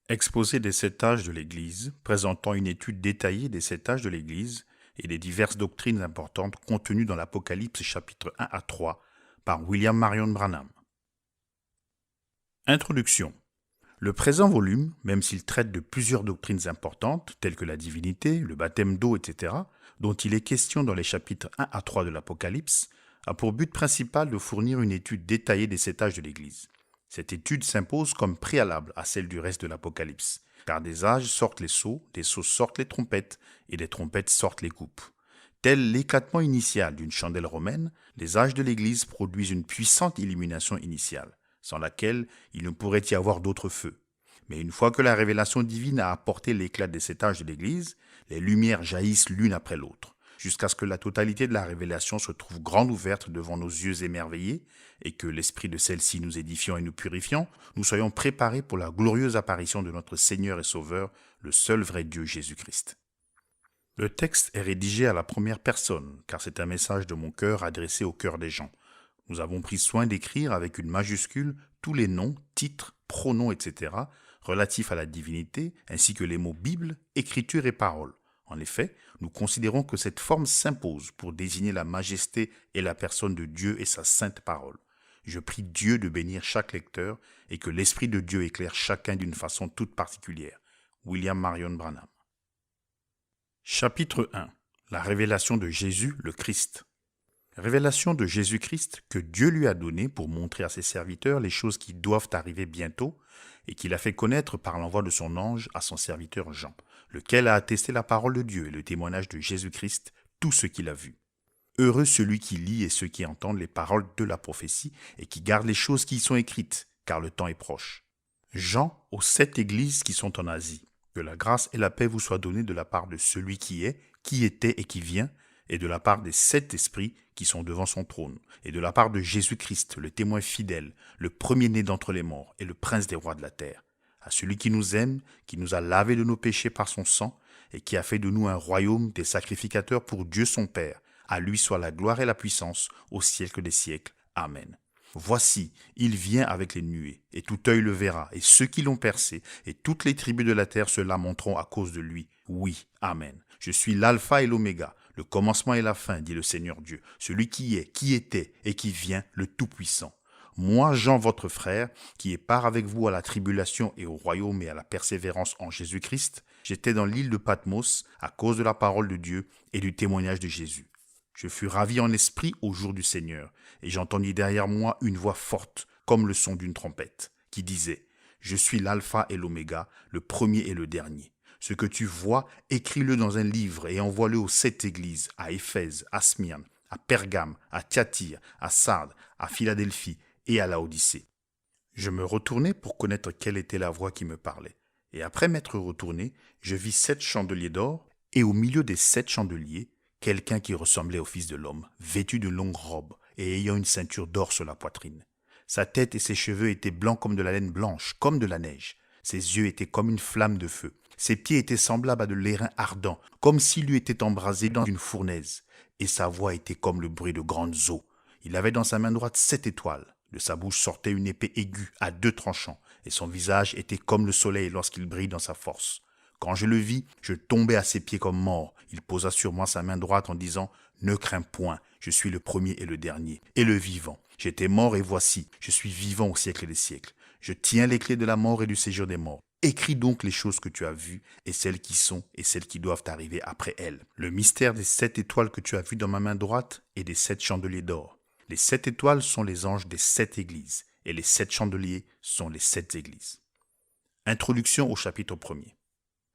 Exposé des 7 âges de l'Église, présentant une étude détaillée des 7 âges de l'Église et des diverses doctrines importantes contenues dans l'Apocalypse chapitres 1 à 3 par William Marion Branham. Introduction. Le présent volume, même s'il traite de plusieurs doctrines importantes, telles que la divinité, le baptême d'eau, etc., dont il est question dans les chapitres 1 à 3 de l'Apocalypse, a pour but principal de fournir une étude détaillée des 7 âges de l'Église. Cette étude s'impose comme préalable à celle du reste de l'Apocalypse, car des âges sortent les sceaux, des sceaux sortent les trompettes, et des trompettes sortent les coupes. Tel l'éclatement initial d'une chandelle romaine, les âges de l'Église produisent une puissante illumination initiale, sans laquelle il ne pourrait y avoir d'autre feu. Mais une fois que la révélation divine a apporté l'éclat des 7 âges de l'Église, les lumières jaillissent l'une après l'autre, jusqu'à ce que la totalité de la révélation se trouve grande ouverte devant nos yeux émerveillés, et que l'esprit de celle-ci nous édifiant et nous purifiant, nous soyons préparés pour la glorieuse apparition de notre Seigneur et Sauveur, le seul vrai Dieu Jésus-Christ. Le texte est rédigé à la première personne, car c'est un message de mon cœur adressé au cœur des gens. Nous avons pris soin d'écrire avec une majuscule tous les noms, titres, pronoms, etc., relatifs à la divinité, ainsi que les mots Bible, Écriture et Parole. En effet, nous considérons que cette forme s'impose pour désigner la majesté et la personne de Dieu et sa sainte parole. Je prie Dieu de bénir chaque lecteur et que l'Esprit de Dieu éclaire chacun d'une façon toute particulière. William Marion Branham. Chapitre 1. La révélation de Jésus, le Christ. Révélation de Jésus-Christ que Dieu lui a donnée pour montrer à ses serviteurs les choses qui doivent arriver bientôt et qu'il a fait connaître par l'envoi de son ange à son serviteur Jean, lequel a attesté la parole de Dieu et le témoignage de Jésus-Christ, tout ce qu'il a vu. Heureux celui qui lit et ceux qui entendent les paroles de la prophétie et qui gardent les choses qui y sont écrites, car le temps est proche. Jean aux 7 églises qui sont en Asie. Que la grâce et la paix vous soient données de la part de celui qui est, qui était et qui vient, et de la part des 7 esprits qui sont devant son trône, et de la part de Jésus-Christ, le témoin fidèle, le premier-né d'entre les morts et le prince des rois de la terre. À celui qui nous aime, qui nous a lavés de nos péchés par son sang, et qui a fait de nous un royaume des sacrificateurs pour Dieu son Père, à lui soit la gloire et la puissance au siècle des siècles. Amen. Voici, il vient avec les nuées, et tout œil le verra, et ceux qui l'ont percé, et toutes les tribus de la terre se lamenteront à cause de lui. Oui, Amen. Je suis l'alpha et l'oméga, le commencement et la fin, dit le Seigneur Dieu, celui qui est, qui était et qui vient, le Tout-Puissant. Moi, Jean, votre frère, qui est part avec vous à la tribulation et au royaume et à la persévérance en Jésus-Christ, j'étais dans l'île de Patmos à cause de la parole de Dieu et du témoignage de Jésus. Je fus ravi en esprit au jour du Seigneur, et j'entendis derrière moi une voix forte, comme le son d'une trompette, qui disait « Je suis l'alpha et l'oméga, le premier et le dernier. Ce que tu vois, écris-le dans un livre et envoie-le aux 7 églises, à Éphèse, à Smyrne, à Pergame, à Thyatire, à Sardes, à Philadelphie et à Laodicée. » Je me retournai pour connaître quelle était la voix qui me parlait. Et après m'être retourné, je vis 7 chandeliers d'or, et au milieu des 7 chandeliers, quelqu'un qui ressemblait au Fils de l'homme, vêtu de longues robes et ayant une ceinture d'or sur la poitrine. Sa tête et ses cheveux étaient blancs comme de la laine blanche, comme de la neige. Ses yeux étaient comme une flamme de feu. Ses pieds étaient semblables à de l'airain ardent, comme s'il eût été embrasé dans une fournaise. Et sa voix était comme le bruit de grandes eaux. Il avait dans sa main droite 7 étoiles. De sa bouche sortait une épée aiguë à 2 tranchants, et son visage était comme le soleil lorsqu'il brille dans sa force. Quand je le vis, je tombai à ses pieds comme mort. Il posa sur moi sa main droite en disant « Ne crains point, je suis le premier et le dernier, et le vivant. J'étais mort et voici, je suis vivant au siècle des siècles. Je tiens les clés de la mort et du séjour des morts. Écris donc les choses que tu as vues, et celles qui sont, et celles qui doivent arriver après elles. Le mystère des 7 étoiles que tu as vues dans ma main droite et des 7 chandeliers d'or. Les 7 étoiles sont les anges des 7 églises, et les 7 chandeliers sont les 7 églises. » Introduction au chapitre 1er.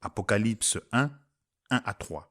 Apocalypse 1, 1 à 3.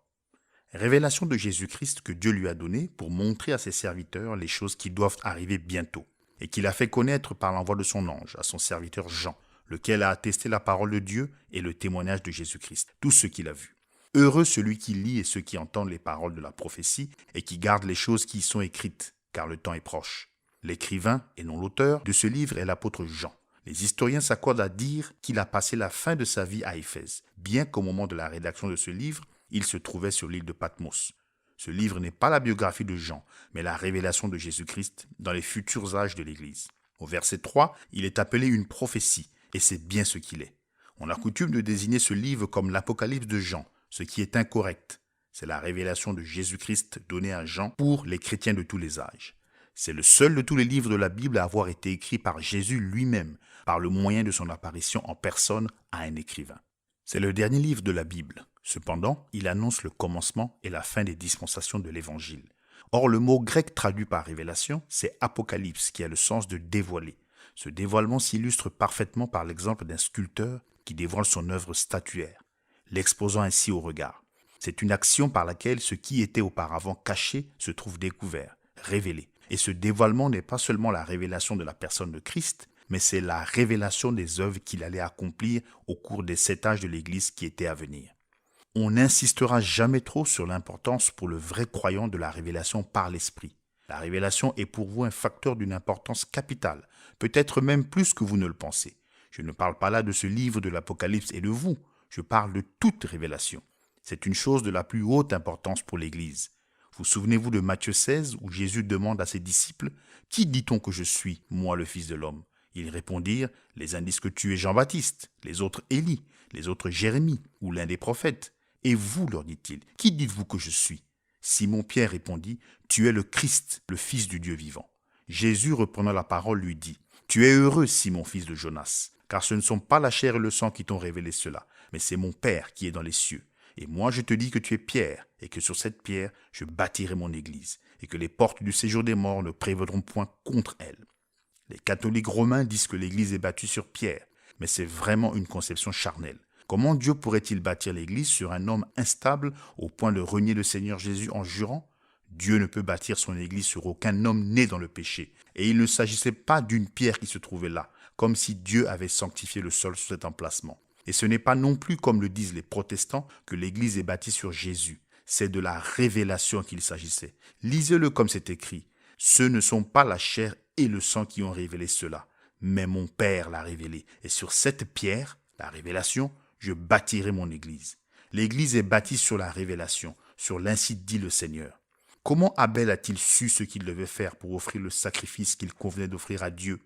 Révélation de Jésus-Christ que Dieu lui a donnée pour montrer à ses serviteurs les choses qui doivent arriver bientôt, et qu'il a fait connaître par l'envoi de son ange à son serviteur Jean, lequel a attesté la parole de Dieu et le témoignage de Jésus-Christ, tout ce qu'il a vu. Heureux celui qui lit et ceux qui entendent les paroles de la prophétie et qui gardent les choses qui y sont écrites, car le temps est proche. L'écrivain, et non l'auteur, de ce livre est l'apôtre Jean. Les historiens s'accordent à dire qu'il a passé la fin de sa vie à Éphèse, bien qu'au moment de la rédaction de ce livre, il se trouvait sur l'île de Patmos. Ce livre n'est pas la biographie de Jean, mais la révélation de Jésus-Christ dans les futurs âges de l'Église. Au verset 3, il est appelé une prophétie, et c'est bien ce qu'il est. On a coutume de désigner ce livre comme l'Apocalypse de Jean, ce qui est incorrect. C'est la révélation de Jésus-Christ donnée à Jean pour les chrétiens de tous les âges. C'est le seul de tous les livres de la Bible à avoir été écrit par Jésus lui-même, par le moyen de son apparition en personne à un écrivain. C'est le dernier livre de la Bible. Cependant, il annonce le commencement et la fin des dispensations de l'Évangile. Or, le mot grec traduit par révélation, c'est apocalypse, qui a le sens de dévoiler. Ce dévoilement s'illustre parfaitement par l'exemple d'un sculpteur qui dévoile son œuvre statuaire, l'exposant ainsi au regard. C'est une action par laquelle ce qui était auparavant caché se trouve découvert, révélé. Et ce dévoilement n'est pas seulement la révélation de la personne de Christ, mais c'est la révélation des œuvres qu'il allait accomplir au cours des 7 âges de l'Église qui étaient à venir. On n'insistera jamais trop sur l'importance pour le vrai croyant de la révélation par l'Esprit. La révélation est pour vous un facteur d'une importance capitale, peut-être même plus que vous ne le pensez. Je ne parle pas là de ce livre de l'Apocalypse et de vous, je parle de toute révélation. C'est une chose de la plus haute importance pour l'Église. Vous souvenez-vous de Matthieu 16 où Jésus demande à ses disciples « Qui dit-on que je suis, moi le Fils de l'homme » Ils répondirent « Les uns disent que tu es Jean-Baptiste, les autres Élie, les autres Jérémie ou l'un des prophètes. Et vous, leur dit-il, qui dites-vous que je suis » Simon-Pierre répondit « Tu es le Christ, le Fils du Dieu vivant. » Jésus, reprenant la parole, lui dit « Tu es heureux, Simon, fils de Jonas, car ce ne sont pas la chair et le sang qui t'ont révélé cela, mais c'est mon Père qui est dans les cieux. Et moi je te dis que tu es Pierre, et que sur cette pierre je bâtirai mon église, et que les portes du séjour des morts ne prévaudront point contre elle. » Les catholiques romains disent que l'église est bâtie sur Pierre, mais c'est vraiment une conception charnelle. Comment Dieu pourrait-il bâtir l'église sur un homme instable au point de renier le Seigneur Jésus en jurant ? Dieu ne peut bâtir son église sur aucun homme né dans le péché. Et il ne s'agissait pas d'une pierre qui se trouvait là, comme si Dieu avait sanctifié le sol sur cet emplacement. Et ce n'est pas non plus, comme le disent les protestants, que l'église est bâtie sur Jésus. C'est de la révélation qu'il s'agissait. Lisez-le comme c'est écrit. Ce ne sont pas la chair et le sang qui ont révélé cela, mais mon Père l'a révélé. Et sur cette pierre, la révélation, je bâtirai mon église. L'église est bâtie sur la révélation, sur l'ainsi dit le Seigneur. Comment Abel a-t-il su ce qu'il devait faire pour offrir le sacrifice qu'il convenait d'offrir à Dieu ?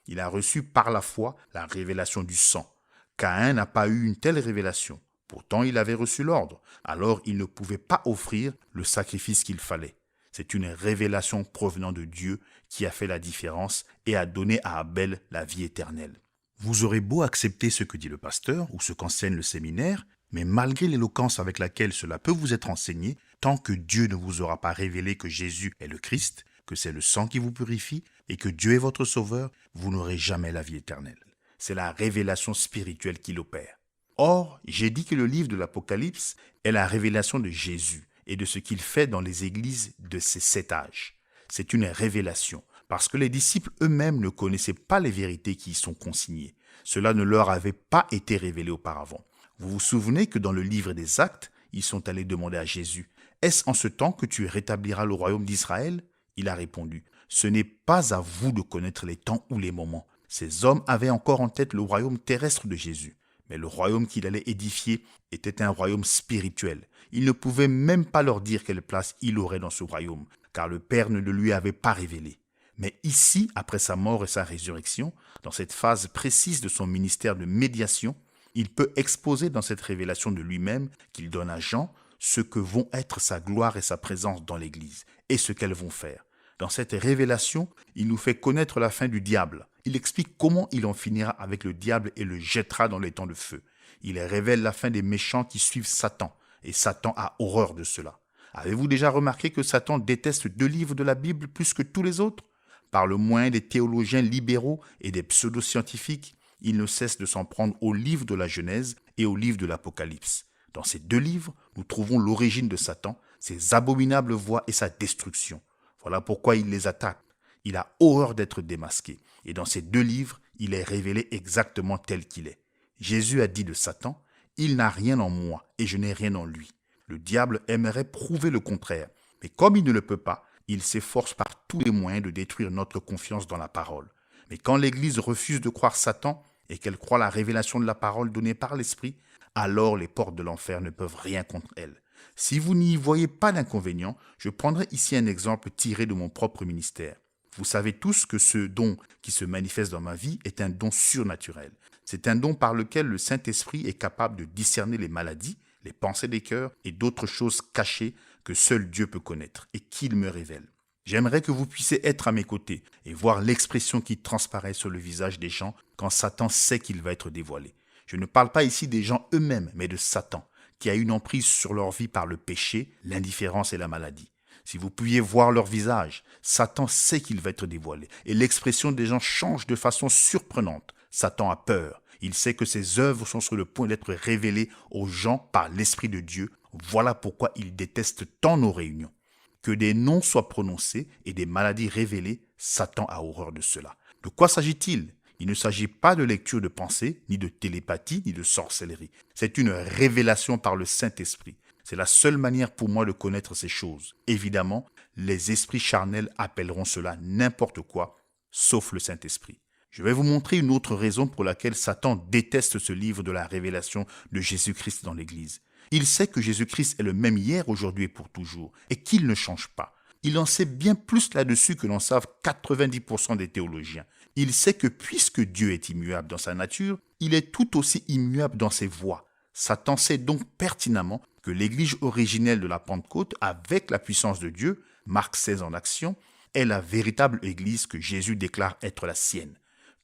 Il a reçu par la foi la révélation du sang. Caïn n'a pas eu une telle révélation. Pourtant, il avait reçu l'ordre. Alors, il ne pouvait pas offrir le sacrifice qu'il fallait. C'est une révélation provenant de Dieu qui a fait la différence et a donné à Abel la vie éternelle. Vous aurez beau accepter ce que dit le pasteur ou ce qu'enseigne le séminaire, mais malgré l'éloquence avec laquelle cela peut vous être enseigné, tant que Dieu ne vous aura pas révélé que Jésus est le Christ, que c'est le sang qui vous purifie et que Dieu est votre sauveur, vous n'aurez jamais la vie éternelle. C'est la révélation spirituelle qui l'opère. Or, j'ai dit que le livre de l'Apocalypse est la révélation de Jésus et de ce qu'il fait dans les églises de ces 7 âges. C'est une révélation, parce que les disciples eux-mêmes ne connaissaient pas les vérités qui y sont consignées. Cela ne leur avait pas été révélé auparavant. Vous vous souvenez que dans le livre des Actes, ils sont allés demander à Jésus « Est-ce en ce temps que tu rétabliras le royaume d'Israël ?» Il a répondu « Ce n'est pas à vous de connaître les temps ou les moments. » Ces hommes avaient encore en tête le royaume terrestre de Jésus. Mais le royaume qu'il allait édifier était un royaume spirituel. Il ne pouvait même pas leur dire quelle place il aurait dans ce royaume, car le Père ne le lui avait pas révélé. Mais ici, après sa mort et sa résurrection, dans cette phase précise de son ministère de médiation, il peut exposer dans cette révélation de lui-même qu'il donne à Jean ce que vont être sa gloire et sa présence dans l'Église, et ce qu'elles vont faire. Dans cette révélation, il nous fait connaître la fin du diable. Il explique comment il en finira avec le diable et le jettera dans les temps de feu. Il révèle la fin des méchants qui suivent Satan, et Satan a horreur de cela. Avez-vous déjà remarqué que Satan déteste 2 livres de la Bible plus que tous les autres ? Par le moyen des théologiens libéraux et des pseudo-scientifiques, il ne cesse de s'en prendre au livre de la Genèse et au livre de l'Apocalypse. Dans ces 2 livres, nous trouvons l'origine de Satan, ses abominables voies et sa destruction. Voilà pourquoi il les attaque. Il a horreur d'être démasqué. Et dans ces 2 livres, il est révélé exactement tel qu'il est. Jésus a dit de Satan, « Il n'a rien en moi et je n'ai rien en lui ». Le diable aimerait prouver le contraire. Mais comme il ne le peut pas, il s'efforce par tous les moyens de détruire notre confiance dans la parole. Mais quand l'Église refuse de croire Satan et qu'elle croit la révélation de la parole donnée par l'Esprit, alors les portes de l'enfer ne peuvent rien contre elle. Si vous n'y voyez pas d'inconvénient, je prendrai ici un exemple tiré de mon propre ministère. Vous savez tous que ce don qui se manifeste dans ma vie est un don surnaturel. C'est un don par lequel le Saint-Esprit est capable de discerner les maladies, les pensées des cœurs et d'autres choses cachées que seul Dieu peut connaître et qu'il me révèle. J'aimerais que vous puissiez être à mes côtés et voir l'expression qui transparaît sur le visage des gens quand Satan sait qu'il va être dévoilé. Je ne parle pas ici des gens eux-mêmes, mais de Satan, qui a une emprise sur leur vie par le péché, l'indifférence et la maladie. Si vous pouviez voir leur visage, Satan sait qu'il va être dévoilé et l'expression des gens change de façon surprenante. Satan a peur. Il sait que ses œuvres sont sur le point d'être révélées aux gens par l'Esprit de Dieu. Voilà pourquoi il déteste tant nos réunions. Que des noms soient prononcés et des maladies révélées, Satan a horreur de cela. De quoi s'agit-il ? Il ne s'agit pas de lecture de pensée, ni de télépathie, ni de sorcellerie. C'est une révélation par le Saint-Esprit. C'est la seule manière pour moi de connaître ces choses. Évidemment, les esprits charnels appelleront cela n'importe quoi, sauf le Saint-Esprit. Je vais vous montrer une autre raison pour laquelle Satan déteste ce livre de la révélation de Jésus-Christ dans l'Église. Il sait que Jésus-Christ est le même hier, aujourd'hui et pour toujours, et qu'il ne change pas. Il en sait bien plus là-dessus que n'en savent 90% des théologiens. Il sait que puisque Dieu est immuable dans sa nature, il est tout aussi immuable dans ses voies. Satan sait donc pertinemment que l'Église originelle de la Pentecôte, avec la puissance de Dieu, Marc 16 en action, est la véritable Église que Jésus déclare être la sienne.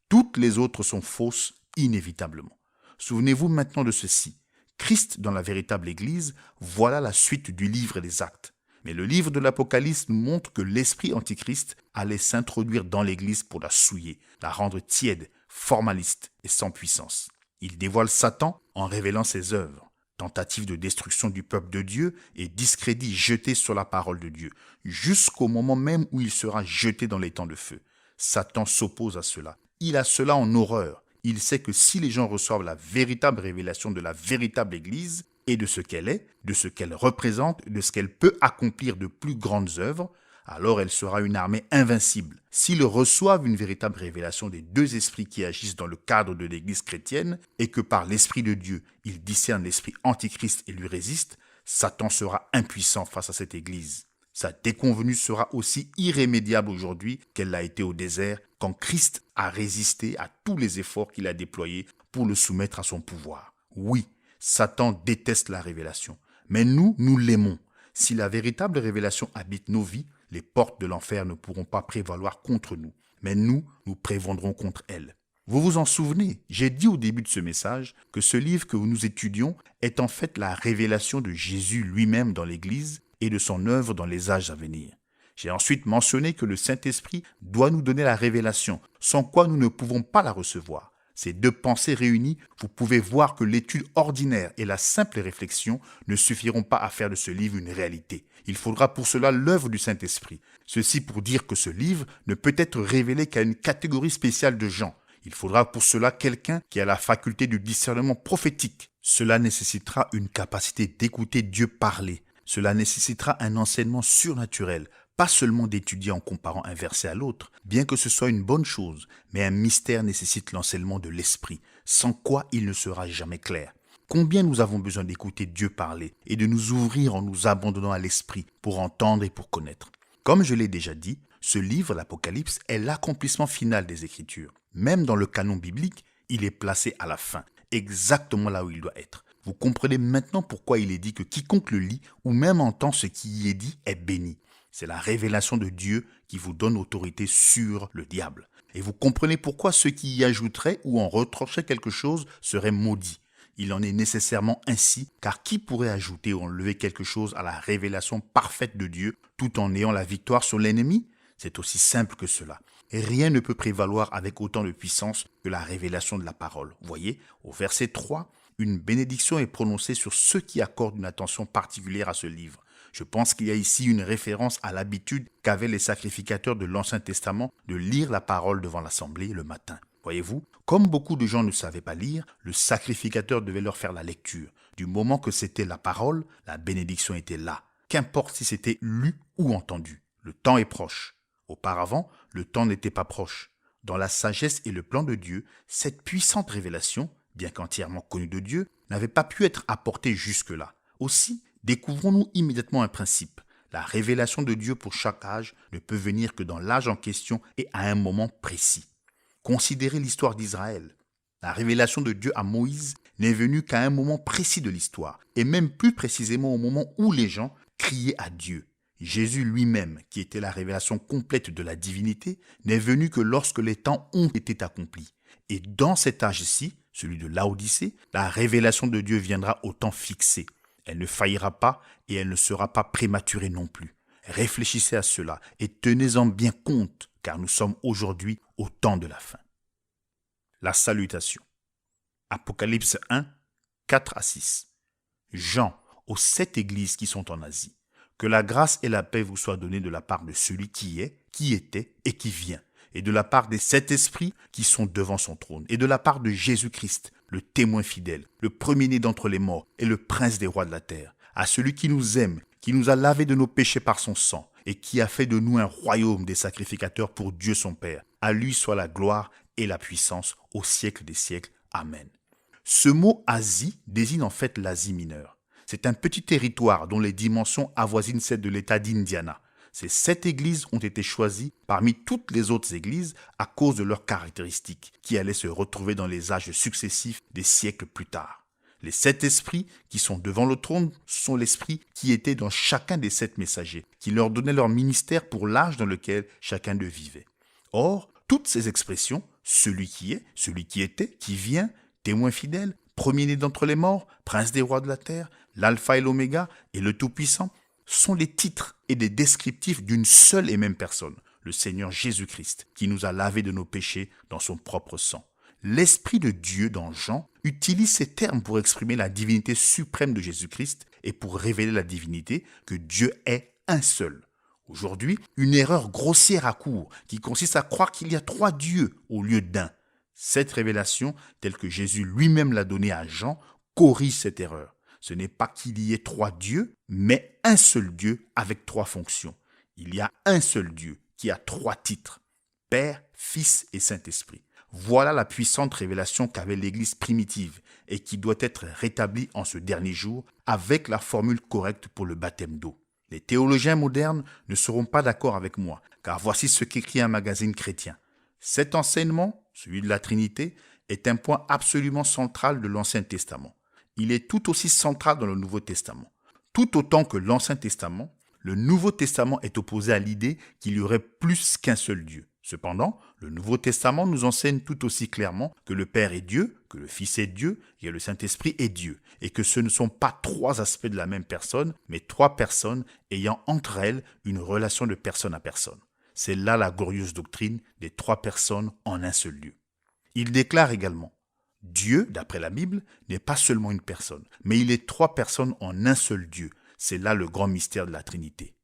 Toutes les autres sont fausses, inévitablement. Souvenez-vous maintenant de ceci. Christ dans la véritable Église, voilà la suite du livre des Actes. Mais le livre de l'Apocalypse nous montre que l'esprit antichrist allait s'introduire dans l'Église pour la souiller, la rendre tiède, formaliste et sans puissance. Il dévoile Satan en révélant ses œuvres, tentative de destruction du peuple de Dieu et discrédit jeté sur la parole de Dieu, jusqu'au moment même où il sera jeté dans les temps de feu. Satan s'oppose à cela. Il a cela en horreur. Il sait que si les gens reçoivent la véritable révélation de la véritable Église et de ce qu'elle est, de ce qu'elle représente, de ce qu'elle peut accomplir de plus grandes œuvres, alors elle sera une armée invincible. S'ils reçoivent une véritable révélation des deux esprits qui agissent dans le cadre de l'Église chrétienne et que par l'Esprit de Dieu, ils discernent l'esprit antichrist et lui résistent, Satan sera impuissant face à cette Église. Sa déconvenue sera aussi irrémédiable aujourd'hui qu'elle l'a été au désert quand Christ a résisté à tous les efforts qu'il a déployés pour le soumettre à son pouvoir. Oui, Satan déteste la révélation, mais nous l'aimons. Si la véritable révélation habite nos vies, les portes de l'enfer ne pourront pas prévaloir contre nous, mais nous prévendrons contre elle. Vous vous en souvenez, j'ai dit au début de ce message que ce livre que nous étudions est en fait la révélation de Jésus lui-même dans l'Église et de son œuvre dans les âges à venir. J'ai ensuite mentionné que le Saint-Esprit doit nous donner la révélation, sans quoi nous ne pouvons pas la recevoir. Ces deux pensées réunies, vous pouvez voir que l'étude ordinaire et la simple réflexion ne suffiront pas à faire de ce livre une réalité. Il faudra pour cela l'œuvre du Saint-Esprit. Ceci pour dire que ce livre ne peut être révélé qu'à une catégorie spéciale de gens. Il faudra pour cela quelqu'un qui a la faculté du discernement prophétique. Cela nécessitera une capacité d'écouter Dieu parler. Cela nécessitera un enseignement surnaturel, pas seulement d'étudier en comparant un verset à l'autre, bien que ce soit une bonne chose, mais un mystère nécessite l'enseignement de l'esprit, sans quoi il ne sera jamais clair. Combien nous avons besoin d'écouter Dieu parler et de nous ouvrir en nous abandonnant à l'esprit pour entendre et pour connaître. Comme je l'ai déjà dit, ce livre, l'Apocalypse, est l'accomplissement final des Écritures. Même dans le canon biblique, il est placé à la fin, exactement là où il doit être. Vous comprenez maintenant pourquoi il est dit que quiconque le lit ou même entend ce qui y est dit est béni. C'est la révélation de Dieu qui vous donne autorité sur le diable. Et vous comprenez pourquoi ceux qui y ajouteraient ou en retrancheraient quelque chose seraient maudits. Il en est nécessairement ainsi, car qui pourrait ajouter ou enlever quelque chose à la révélation parfaite de Dieu tout en ayant la victoire sur l'ennemi ? C'est aussi simple que cela. Et rien ne peut prévaloir avec autant de puissance que la révélation de la parole. Voyez, au verset 3, une bénédiction est prononcée sur ceux qui accordent une attention particulière à ce livre. Je pense qu'il y a ici une référence à l'habitude qu'avaient les sacrificateurs de l'Ancien Testament de lire la parole devant l'assemblée le matin. Voyez-vous, comme beaucoup de gens ne savaient pas lire, le sacrificateur devait leur faire la lecture. Du moment que c'était la parole, la bénédiction était là. Qu'importe si c'était lu ou entendu. Le temps est proche. Auparavant, le temps n'était pas proche. Dans la sagesse et le plan de Dieu, cette puissante révélation, bien qu'entièrement connue de Dieu, n'avait pas pu être apportée jusque-là. Aussi, découvrons-nous immédiatement un principe. La révélation de Dieu pour chaque âge ne peut venir que dans l'âge en question et à un moment précis. Considérez l'histoire d'Israël. La révélation de Dieu à Moïse n'est venue qu'à un moment précis de l'histoire, et même plus précisément au moment où les gens criaient à Dieu. Jésus lui-même, qui était la révélation complète de la divinité, n'est venu que lorsque les temps ont été accomplis. Et dans cet âge-ci, celui de Laodicée, la révélation de Dieu viendra au temps fixé. Elle ne faillira pas et elle ne sera pas prématurée non plus. Réfléchissez à cela et tenez-en bien compte, car nous sommes aujourd'hui au temps de la fin. La salutation. Apocalypse 1, 4 à 6. Jean, aux 7 églises qui sont en Asie. Que la grâce et la paix vous soient données de la part de celui qui est, qui était et qui vient, et de la part des 7 esprits qui sont devant son trône, et de la part de Jésus-Christ, le témoin fidèle, le premier-né d'entre les morts et le prince des rois de la terre, à celui qui nous aime, qui nous a lavés de nos péchés par son sang, et qui a fait de nous un royaume des sacrificateurs pour Dieu son Père. À lui soit la gloire et la puissance au siècle des siècles. Amen. Ce mot Asie désigne en fait l'Asie mineure. C'est un petit territoire dont les dimensions avoisinent celles de l'État d'Indiana. Ces 7 églises ont été choisies parmi toutes les autres églises à cause de leurs caractéristiques, qui allaient se retrouver dans les âges successifs des siècles plus tard. Les 7 esprits qui sont devant le trône sont l'esprit qui était dans chacun des 7 messagers, qui leur donnait leur ministère pour l'âge dans lequel chacun d'eux vivait. Or, toutes ces expressions, celui qui est, celui qui était, qui vient, témoin fidèle, premier-né d'entre les morts, prince des rois de la terre, l'alpha et l'oméga et le tout-puissant, sont les titres et des descriptifs d'une seule et même personne, le Seigneur Jésus-Christ, qui nous a lavés de nos péchés dans son propre sang. L'Esprit de Dieu dans Jean utilise ces termes pour exprimer la divinité suprême de Jésus-Christ et pour révéler la divinité que Dieu est un seul. Aujourd'hui, une erreur grossière accourt qui consiste à croire qu'il y a 3 dieux au lieu d'un. Cette révélation, telle que Jésus lui-même l'a donnée à Jean, corrige cette erreur. Ce n'est pas qu'il y ait 3 dieux, mais un seul Dieu avec 3 fonctions. Il y a un seul Dieu qui a 3 titres, Père, Fils et Saint-Esprit. Voilà la puissante révélation qu'avait l'Église primitive et qui doit être rétablie en ce dernier jour avec la formule correcte pour le baptême d'eau. Les théologiens modernes ne seront pas d'accord avec moi, car voici ce qu'écrit un magazine chrétien. Cet enseignement, celui de la Trinité, est un point absolument central de l'Ancien Testament. Il est tout aussi central dans le Nouveau Testament. Tout autant que l'Ancien Testament, le Nouveau Testament est opposé à l'idée qu'il y aurait plus qu'un seul Dieu. Cependant, le Nouveau Testament nous enseigne tout aussi clairement que le Père est Dieu, que le Fils est Dieu et que le Saint-Esprit est Dieu, et que ce ne sont pas 3 aspects de la même personne, mais 3 personnes ayant entre elles une relation de personne à personne. C'est là la glorieuse doctrine des 3 personnes en un seul lieu. Il déclare également: Dieu, d'après la Bible, n'est pas seulement une personne, mais il est 3 personnes en un seul Dieu. C'est là le grand mystère de la Trinité.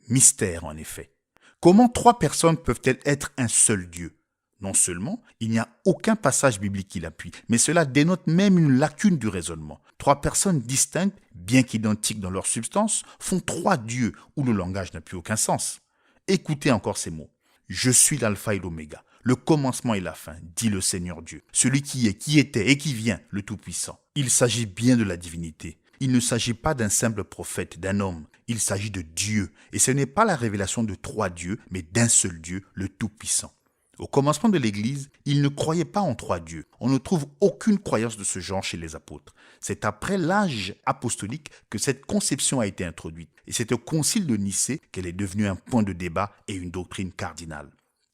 Mystère, en effet. Comment 3 personnes peuvent-elles être un seul Dieu? Non seulement il n'y a aucun passage biblique qui l'appuie, mais cela dénote même une lacune du raisonnement. 3 personnes distinctes, bien qu'identiques dans leur substance, font 3 dieux où le langage n'a plus aucun sens. Écoutez encore ces mots. Je suis l'alpha et l'oméga, le commencement et la fin, dit le Seigneur Dieu, celui qui est, qui était et qui vient, le Tout-Puissant. Il s'agit bien de la divinité. Il ne s'agit pas d'un simple prophète, d'un homme. Il s'agit de Dieu. Et ce n'est pas la révélation de 3 dieux, mais d'un seul Dieu, le Tout-Puissant. Au commencement de l'Église, ils ne croyaient pas en 3 dieux. On ne trouve aucune croyance de ce genre chez les apôtres. C'est après l'âge apostolique que cette conception a été introduite. Et c'est au concile de Nicée qu'elle est devenue un point de débat et une doctrine cardinale.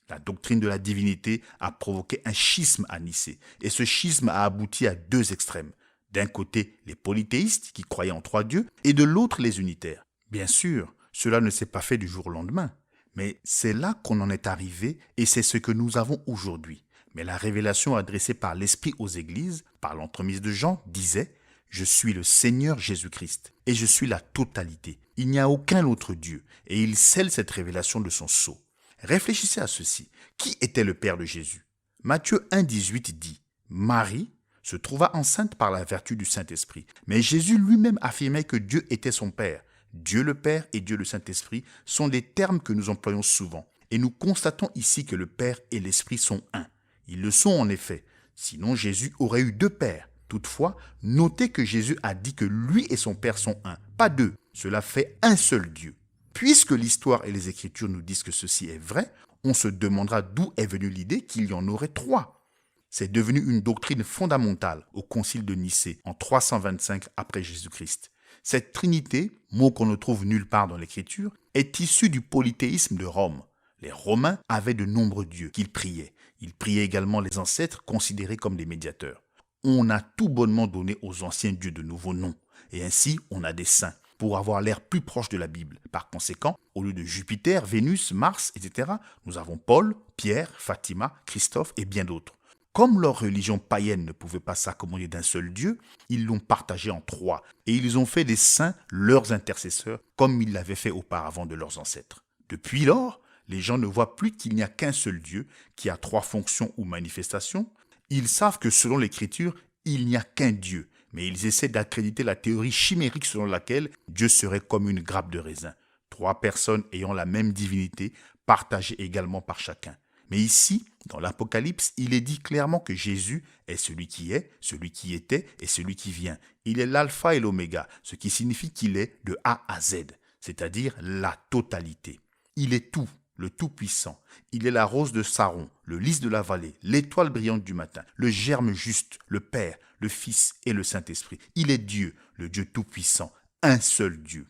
La doctrine de la divinité a provoqué un schisme à Nicée. Et ce schisme a abouti à 2 extrêmes. D'un côté, les polythéistes qui croyaient en 3 dieux, et de l'autre, les unitaires. Bien sûr, cela ne s'est pas fait du jour au lendemain, mais c'est là qu'on en est arrivé et c'est ce que nous avons aujourd'hui. Mais la révélation adressée par l'Esprit aux églises, par l'entremise de Jean, disait « Je suis le Seigneur Jésus-Christ et je suis la totalité. Il n'y a aucun autre Dieu. » Et il scelle cette révélation de son sceau. Réfléchissez à ceci. Qui était le Père de Jésus? Matthieu 1,18 dit « Marie se trouva enceinte par la vertu du Saint-Esprit. Mais Jésus lui-même affirmait que Dieu était son Père. Dieu le Père et Dieu le Saint-Esprit sont des termes que nous employons souvent. Et nous constatons ici que le Père et l'Esprit sont un. Ils le sont en effet. Sinon Jésus aurait eu 2 pères. Toutefois, notez que Jésus a dit que lui et son Père sont un, pas 2. Cela fait un seul Dieu. Puisque l'histoire et les Écritures nous disent que ceci est vrai, on se demandera d'où est venue l'idée qu'il y en aurait trois. C'est devenu une doctrine fondamentale au Concile de Nicée en 325 après Jésus-Christ. Cette trinité, mot qu'on ne trouve nulle part dans l'Écriture, est issue du polythéisme de Rome. Les Romains avaient de nombreux dieux qu'ils priaient. Ils priaient également les ancêtres considérés comme des médiateurs. On a tout bonnement donné aux anciens dieux de nouveaux noms. Et ainsi, on a des saints, pour avoir l'air plus proche de la Bible. Par conséquent, au lieu de Jupiter, Vénus, Mars, etc., nous avons Paul, Pierre, Fatima, Christophe et bien d'autres. Comme leur religion païenne ne pouvait pas s'accommoder d'un seul Dieu, ils l'ont partagé en trois et ils ont fait des saints leurs intercesseurs comme ils l'avaient fait auparavant de leurs ancêtres. Depuis lors, les gens ne voient plus qu'il n'y a qu'un seul Dieu qui a trois fonctions ou manifestations. Ils savent que selon l'Écriture, il n'y a qu'un Dieu, mais ils essaient d'accréditer la théorie chimérique selon laquelle Dieu serait comme une grappe de raisin. Trois personnes ayant la même divinité, partagée également par chacun. Mais ici, dans l'Apocalypse, il est dit clairement que Jésus est celui qui est, celui qui était et celui qui vient. Il est l'alpha et l'oméga, ce qui signifie qu'il est de A à Z, c'est-à-dire la totalité. Il est tout, le Tout-Puissant. Il est la rose de Saron, le lys de la vallée, l'étoile brillante du matin, le germe juste, le Père, le Fils et le Saint-Esprit. Il est Dieu, le Dieu Tout-Puissant, un seul Dieu.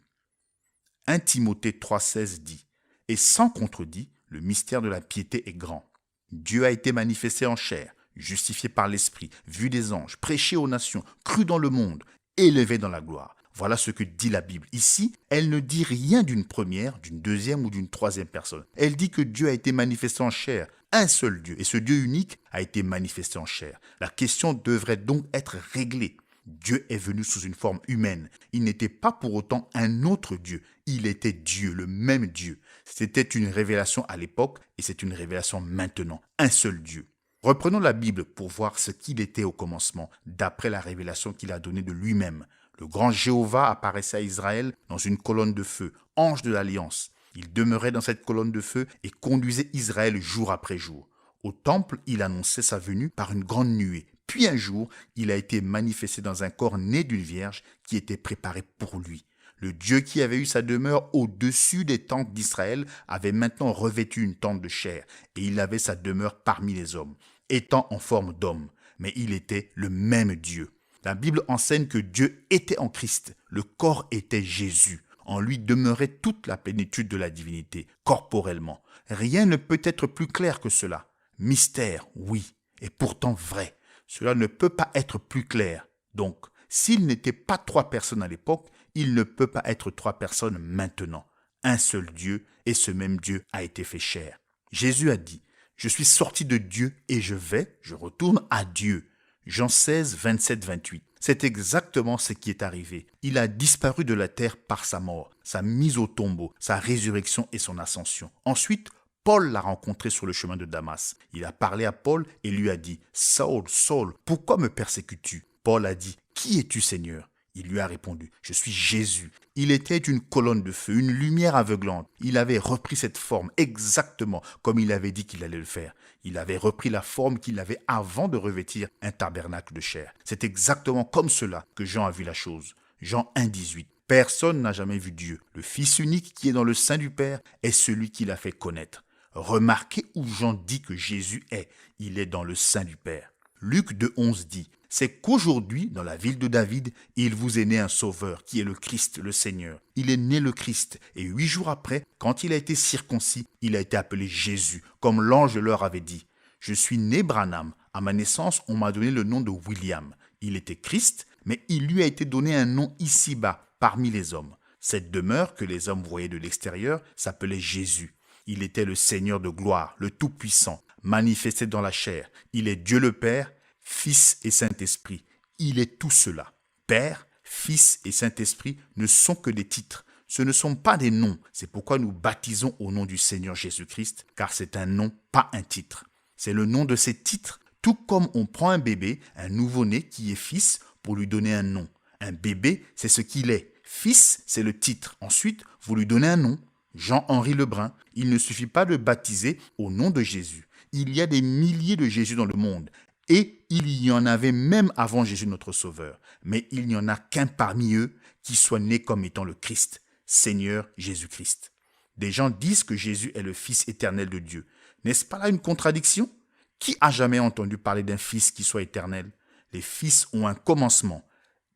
1 Timothée 3,16 dit « Et sans contredit, le mystère de la piété est grand. Dieu a été manifesté en chair, justifié par l'Esprit, vu des anges, prêché aux nations, cru dans le monde, élevé dans la gloire. » Voilà ce que dit la Bible. Ici, elle ne dit rien d'une première, d'une deuxième ou d'une troisième personne. Elle dit que Dieu a été manifesté en chair, un seul Dieu. Et ce Dieu unique a été manifesté en chair. La question devrait donc être réglée. Dieu est venu sous une forme humaine. Il n'était pas pour autant un autre Dieu. Il était Dieu, le même Dieu. C'était une révélation à l'époque et c'est une révélation maintenant. Un seul Dieu. Reprenons la Bible pour voir ce qu'il était au commencement, d'après la révélation qu'il a donnée de lui-même. Le grand Jéhovah apparaissait à Israël dans une colonne de feu, ange de l'alliance. Il demeurait dans cette colonne de feu et conduisait Israël jour après jour. Au temple, il annonçait sa venue par une grande nuée. Puis un jour, il a été manifesté dans un corps né d'une vierge qui était préparé pour lui. Le Dieu qui avait eu sa demeure au-dessus des tentes d'Israël avait maintenant revêtu une tente de chair et il avait sa demeure parmi les hommes, étant en forme d'homme. Mais il était le même Dieu. La Bible enseigne que Dieu était en Christ, le corps était Jésus. En lui demeurait toute la plénitude de la divinité, corporellement. Rien ne peut être plus clair que cela. Mystère, oui, et pourtant vrai. Cela ne peut pas être plus clair. Donc, s'il n'était pas trois personnes à l'époque, il ne peut pas être trois personnes maintenant. Un seul Dieu, et ce même Dieu a été fait chair. Jésus a dit, « Je suis sorti de Dieu et je retourne à Dieu. » Jean 16, 27, 28. C'est exactement ce qui est arrivé. Il a disparu de la terre par sa mort, sa mise au tombeau, sa résurrection et son ascension. Ensuite, Paul l'a rencontré sur le chemin de Damas. Il a parlé à Paul et lui a dit « Saul, Saul, pourquoi me persécutes-tu » Paul a dit « Qui es-tu, Seigneur » Il lui a répondu « Je suis Jésus ». Il était une colonne de feu, une lumière aveuglante. Il avait repris cette forme exactement comme il avait dit qu'il allait le faire. Il avait repris la forme qu'il avait avant de revêtir un tabernacle de chair. C'est exactement comme cela que Jean a vu la chose. Jean 1, 18. Personne n'a jamais vu Dieu. Le Fils unique qui est dans le sein du Père est celui qui l'a fait connaître. Remarquez où Jean dit que Jésus est. Il est dans le sein du Père. Luc 2, 11 dit « C'est qu'aujourd'hui, dans la ville de David, il vous est né un sauveur, qui est le Christ, le Seigneur. Il est né le Christ, et 8 jours après, quand il a été circoncis, il a été appelé Jésus, comme l'ange leur avait dit. Je suis né Branham. À ma naissance, on m'a donné le nom de William. Il était Christ, mais il lui a été donné un nom ici-bas, parmi les hommes. Cette demeure que les hommes voyaient de l'extérieur s'appelait Jésus. Il était le Seigneur de gloire, le Tout-Puissant, manifesté dans la chair. Il est Dieu le Père, Fils et Saint-Esprit. Il est tout cela. Père, Fils et Saint-Esprit ne sont que des titres. Ce ne sont pas des noms. C'est pourquoi nous baptisons au nom du Seigneur Jésus-Christ, car c'est un nom, pas un titre. C'est le nom de ces titres, tout comme on prend un bébé, un nouveau-né qui est fils, pour lui donner un nom. Un bébé, c'est ce qu'il est. Fils, c'est le titre. Ensuite, vous lui donnez un nom. Jean-Henri Lebrun. Il ne suffit pas de baptiser au nom de Jésus. Il y a des milliers de Jésus dans le monde. Et il y en avait même avant Jésus notre Sauveur. Mais il n'y en a qu'un parmi eux qui soit né comme étant le Christ. Seigneur Jésus-Christ. Des gens disent que Jésus est le Fils éternel de Dieu. N'est-ce pas là une contradiction? Qui a jamais entendu parler d'un Fils qui soit éternel? Les fils ont un commencement,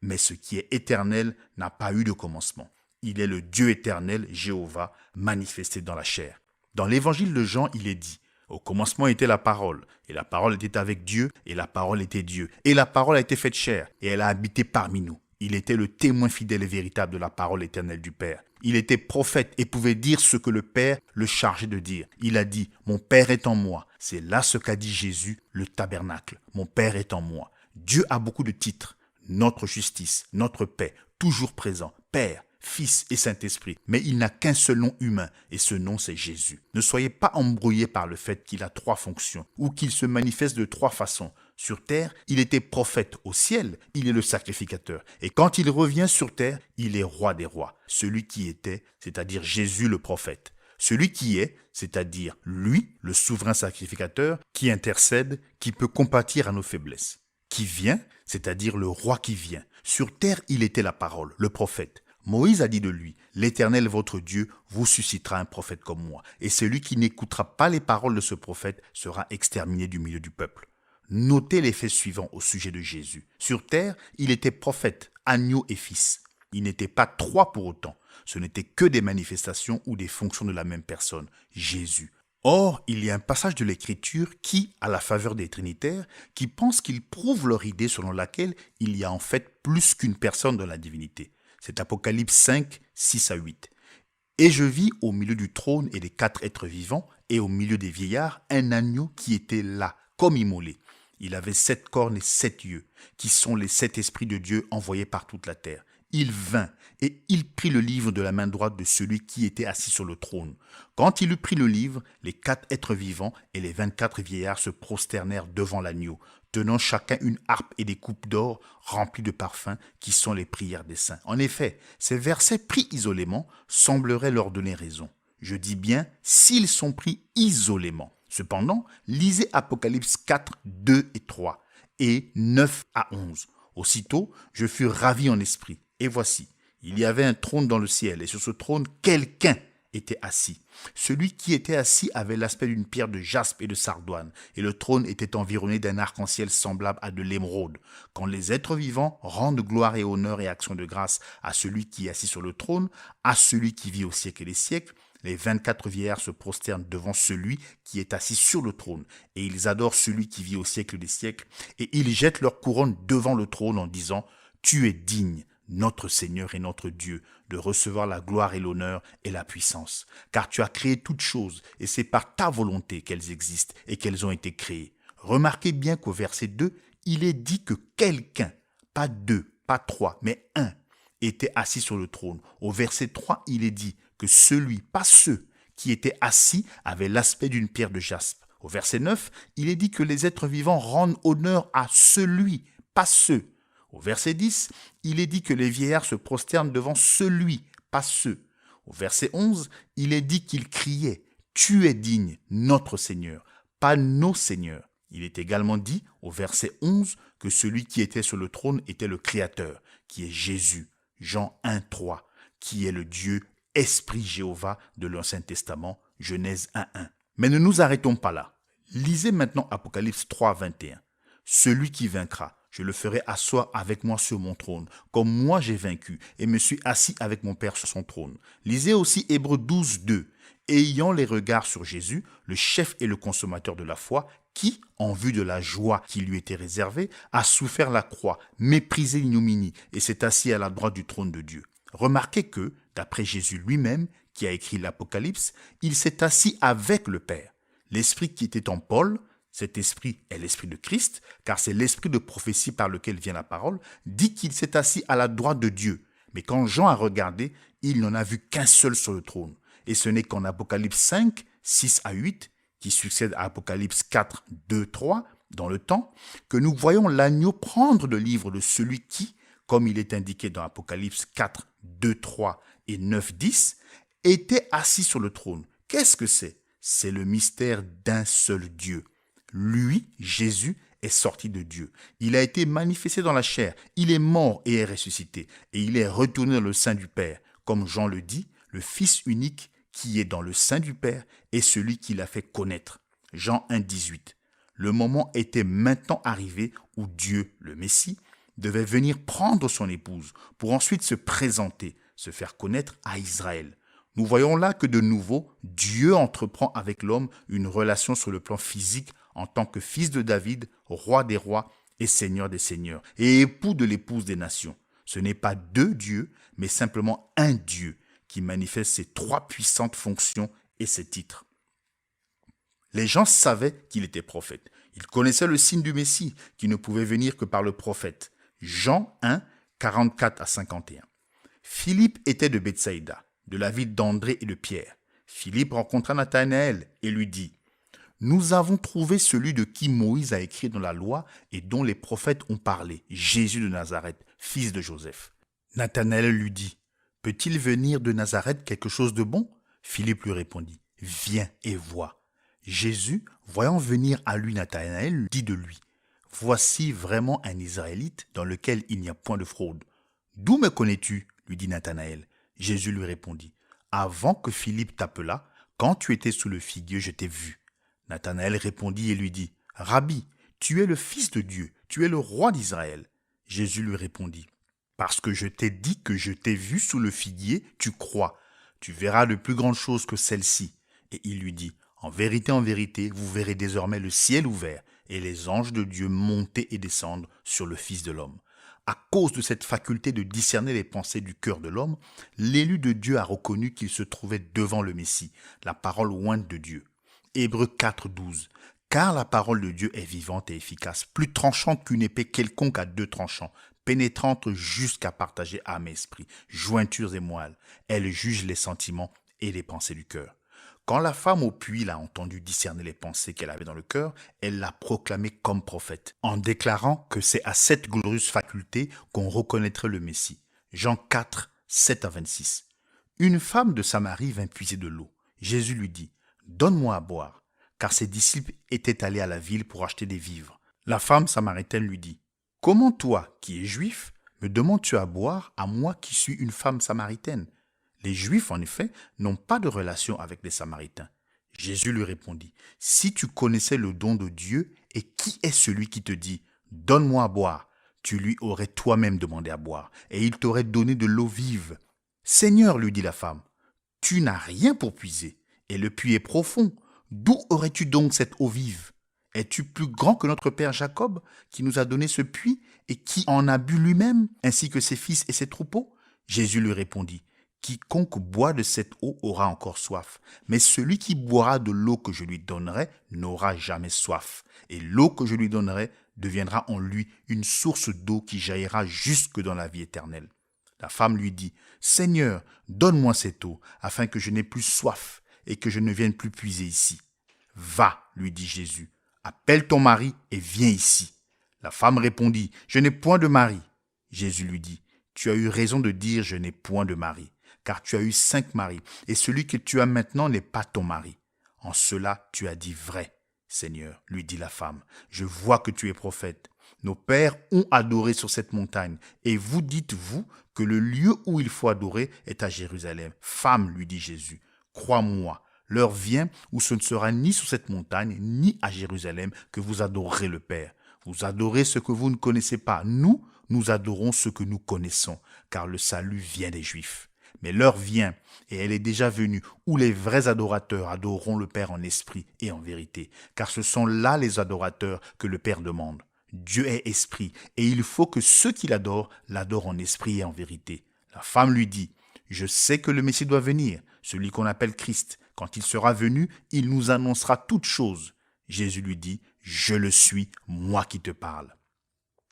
mais ce qui est éternel n'a pas eu de commencement. Il est le Dieu éternel, Jéhovah, manifesté dans la chair. Dans l'évangile de Jean, il est dit: au commencement était la parole, et la parole était avec Dieu, et la parole était Dieu. Et la parole a été faite chair, et elle a habité parmi nous. Il était le témoin fidèle et véritable de la parole éternelle du Père. Il était prophète et pouvait dire ce que le Père le chargeait de dire. Il a dit: mon Père est en moi. C'est là ce qu'a dit Jésus, le tabernacle. Mon Père est en moi. Dieu a beaucoup de titres. Notre justice, notre paix, toujours présent, Père, Fils et Saint-Esprit. Mais il n'a qu'un seul nom humain, et ce nom c'est Jésus. Ne soyez pas embrouillés par le fait qu'il a 3 fonctions, ou qu'il se manifeste de 3 façons. Sur terre, il était prophète. Au ciel, il est le sacrificateur. Et quand il revient sur terre, il est roi des rois. Celui qui était, c'est-à-dire Jésus le prophète. Celui qui est, c'est-à-dire lui, le souverain sacrificateur, qui intercède, qui peut compatir à nos faiblesses. Qui vient, c'est-à-dire le roi qui vient. Sur terre, il était la parole, le prophète. Moïse a dit de lui: l'Éternel votre Dieu vous suscitera un prophète comme moi, et celui qui n'écoutera pas les paroles de ce prophète sera exterminé du milieu du peuple. Notez les faits suivants au sujet de Jésus. Sur terre, il était prophète, agneau et fils. Il n'était pas 3 pour autant. Ce n'étaient que des manifestations ou des fonctions de la même personne, Jésus. Or, il y a un passage de l'Écriture qui, à la faveur des Trinitaires, qui pensent qu'ils prouvent leur idée selon laquelle il y a en fait plus qu'une personne dans la divinité. C'est Apocalypse 5, 6 à 8. Et je vis au milieu du trône et des 4 êtres vivants, et au milieu des vieillards, un agneau qui était là, comme immolé. Il avait 7 cornes et 7 yeux, qui sont les 7 esprits de Dieu envoyés par toute la terre. Il vint, et il prit le livre de la main droite de celui qui était assis sur le trône. Quand il eut pris le livre, les 4 êtres vivants et les 24 vieillards se prosternèrent devant l'agneau, tenant chacun une harpe et des coupes d'or remplies de parfums, qui sont les prières des saints. En effet, ces versets pris isolément sembleraient leur donner raison. Je dis bien s'ils sont pris isolément. Cependant, lisez Apocalypse 4, 2 et 3 et 9 à 11. Aussitôt, je fus ravi en esprit. Et voici, il y avait un trône dans le ciel, et sur ce trône, quelqu'un était assis. Celui qui était assis avait l'aspect d'une pierre de jaspe et de sardoine, et le trône était environné d'un arc-en-ciel semblable à de l'émeraude. Quand les êtres vivants rendent gloire et honneur et action de grâce à celui qui est assis sur le trône, à celui qui vit au siècle des siècles, les 24 vieillards se prosternent devant celui qui est assis sur le trône, et ils adorent celui qui vit au siècle des siècles, et ils jettent leur couronne devant le trône en disant: tu es digne, notre Seigneur et notre Dieu, de recevoir la gloire et l'honneur et la puissance. Car tu as créé toutes choses, et c'est par ta volonté qu'elles existent et qu'elles ont été créées. Remarquez bien qu'au verset 2, il est dit que quelqu'un, pas 2, pas 3, mais un, était assis sur le trône. Au verset 3, il est dit que celui, pas ceux, qui étaient assis avaient l'aspect d'une pierre de jaspe. Au verset 9, il est dit que les êtres vivants rendent honneur à celui, pas ceux. Au verset 10, il est dit que les vieillards se prosternent devant celui, pas ceux. Au verset 11, il est dit qu'ils criaient: tu es digne, notre Seigneur, pas nos seigneurs. Il est également dit, au verset 11, que celui qui était sur le trône était le Créateur, qui est Jésus, Jean 1, 3, qui est le Dieu Esprit Jéhovah de l'Ancien Testament, Genèse 1, 1. Mais ne nous arrêtons pas là. Lisez maintenant Apocalypse 3, 21. Celui qui vaincra, je le ferai asseoir avec moi sur mon trône, comme moi j'ai vaincu et me suis assis avec mon Père sur son trône. Lisez aussi Hébreux 12, 2. Ayant les regards sur Jésus, le chef et le consommateur de la foi, qui, en vue de la joie qui lui était réservée, a souffert la croix, méprisé l'ignominie et s'est assis à la droite du trône de Dieu. Remarquez que, d'après Jésus lui-même, qui a écrit l'Apocalypse, il s'est assis avec le Père. L'esprit qui était en Paul, cet esprit est l'esprit de Christ, car c'est l'esprit de prophétie par lequel vient la parole, dit qu'il s'est assis à la droite de Dieu. Mais quand Jean a regardé, il n'en a vu qu'un seul sur le trône. Et ce n'est qu'en Apocalypse 5, 6 à 8, qui succède à Apocalypse 4, 2, 3, dans le temps, que nous voyons l'agneau prendre le livre de celui qui, comme il est indiqué dans Apocalypse 4, 2, 3 et 9, 10, était assis sur le trône. Qu'est-ce que c'est? C'est le mystère d'un seul Dieu. Lui, Jésus, est sorti de Dieu. Il a été manifesté dans la chair. Il est mort et est ressuscité. Et il est retourné dans le sein du Père. comme Jean le dit, le Fils unique qui est dans le sein du Père est celui qui l'a fait connaître. Jean 1, 18. Le moment était maintenant arrivé où Dieu, le Messie, devait venir prendre son épouse pour ensuite se présenter, se faire connaître à Israël. Nous voyons là que de nouveau, Dieu entreprend avec l'homme une relation sur le plan physique en tant que fils de David, roi des rois et seigneur des seigneurs, et époux de l'épouse des nations. Ce n'est pas deux dieux, mais simplement un Dieu qui manifeste ses trois puissantes fonctions et ses titres. Les gens savaient qu'il était prophète. Ils connaissaient le signe du Messie qui ne pouvait venir que par le prophète. Jean 1, 44 à 51. Philippe était de Bethsaïda, de la ville d'André et de Pierre. Philippe rencontra Nathanaël et lui dit « Nous avons trouvé celui de qui Moïse a écrit dans la loi et dont les prophètes ont parlé, Jésus de Nazareth, fils de Joseph. » Nathanaël lui dit « Peut-il venir de Nazareth quelque chose de bon ?» Philippe lui répondit « Viens et vois. » Jésus, voyant venir à lui Nathanaël, dit de lui « Voici vraiment un Israélite dans lequel il n'y a point de fraude. »« D'où me connais-tu » lui dit Nathanaël. Jésus lui répondit « Avant que Philippe t'appelât, quand tu étais sous le figuier, je t'ai vu. » Nathanaël répondit et lui dit « Rabbi, tu es le Fils de Dieu, tu es le roi d'Israël. » Jésus lui répondit « Parce que je t'ai dit que je t'ai vu sous le figuier, tu crois. Tu verras de plus grandes choses que celles-ci. » Et il lui dit « en vérité, vous verrez désormais le ciel ouvert et les anges de Dieu monter et descendre sur le Fils de l'homme. » À cause de cette faculté de discerner les pensées du cœur de l'homme, l'élu de Dieu a reconnu qu'il se trouvait devant le Messie, la parole ointe de Dieu. Hébreux 4, 12. Car la parole de Dieu est vivante et efficace, plus tranchante qu'une épée quelconque à deux tranchants, pénétrante jusqu'à partager âme et esprit, jointures et moelles. Elle juge les sentiments et les pensées du cœur. Quand la femme au puits l'a entendu discerner les pensées qu'elle avait dans le cœur, elle l'a proclamé comme prophète, en déclarant que c'est à cette glorieuse faculté qu'on reconnaîtrait le Messie. Jean 4, 7 à 26. Une femme de Samarie vint puiser de l'eau. Jésus lui dit « Donne-moi à boire », car ses disciples étaient allés à la ville pour acheter des vivres. La femme samaritaine lui dit « Comment toi, qui es juif, me demandes-tu à boire, à moi qui suis une femme samaritaine ?» Les Juifs, en effet, n'ont pas de relation avec les Samaritains. Jésus lui répondit, « Si tu connaissais le don de Dieu, et qui est celui qui te dit, « Donne-moi à boire », tu lui aurais toi-même demandé à boire, et il t'aurait donné de l'eau vive. « Seigneur, lui dit la femme, tu n'as rien pour puiser, et le puits est profond. D'où aurais-tu donc cette eau vive? Es-tu plus grand que notre père Jacob, qui nous a donné ce puits, et qui en a bu lui-même, ainsi que ses fils et ses troupeaux ?» Jésus lui répondit, « Quiconque boit de cette eau aura encore soif, mais celui qui boira de l'eau que je lui donnerai n'aura jamais soif, et l'eau que je lui donnerai deviendra en lui une source d'eau qui jaillira jusque dans la vie éternelle. » La femme lui dit, « Seigneur, donne-moi cette eau, afin que je n'ai plus soif, et que je ne vienne plus puiser ici. » « Va, lui dit Jésus, appelle ton mari et viens ici. » La femme répondit, « Je n'ai point de mari. » Jésus lui dit, « Tu as eu raison de dire, je n'ai point de mari, car tu as eu 5 maris, et celui que tu as maintenant n'est pas ton mari. En cela, tu as dit vrai. Seigneur, lui dit la femme, je vois que tu es prophète. Nos pères ont adoré sur cette montagne, et vous dites-vous que le lieu où il faut adorer est à Jérusalem. Femme, lui dit Jésus, crois-moi, l'heure vient où ce ne sera ni sur cette montagne, ni à Jérusalem que vous adorerez le Père. Vous adorez ce que vous ne connaissez pas. Nous adorons ce que nous connaissons, car le salut vient des Juifs. Mais l'heure vient, et elle est déjà venue, où les vrais adorateurs adoreront le Père en esprit et en vérité, car ce sont là les adorateurs que le Père demande. Dieu est esprit, et il faut que ceux qui l'adorent en esprit et en vérité. La femme lui dit, « Je sais que le Messie doit venir, celui qu'on appelle Christ. Quand il sera venu, il nous annoncera toutes choses. » Jésus lui dit, « Je le suis, moi qui te parle. »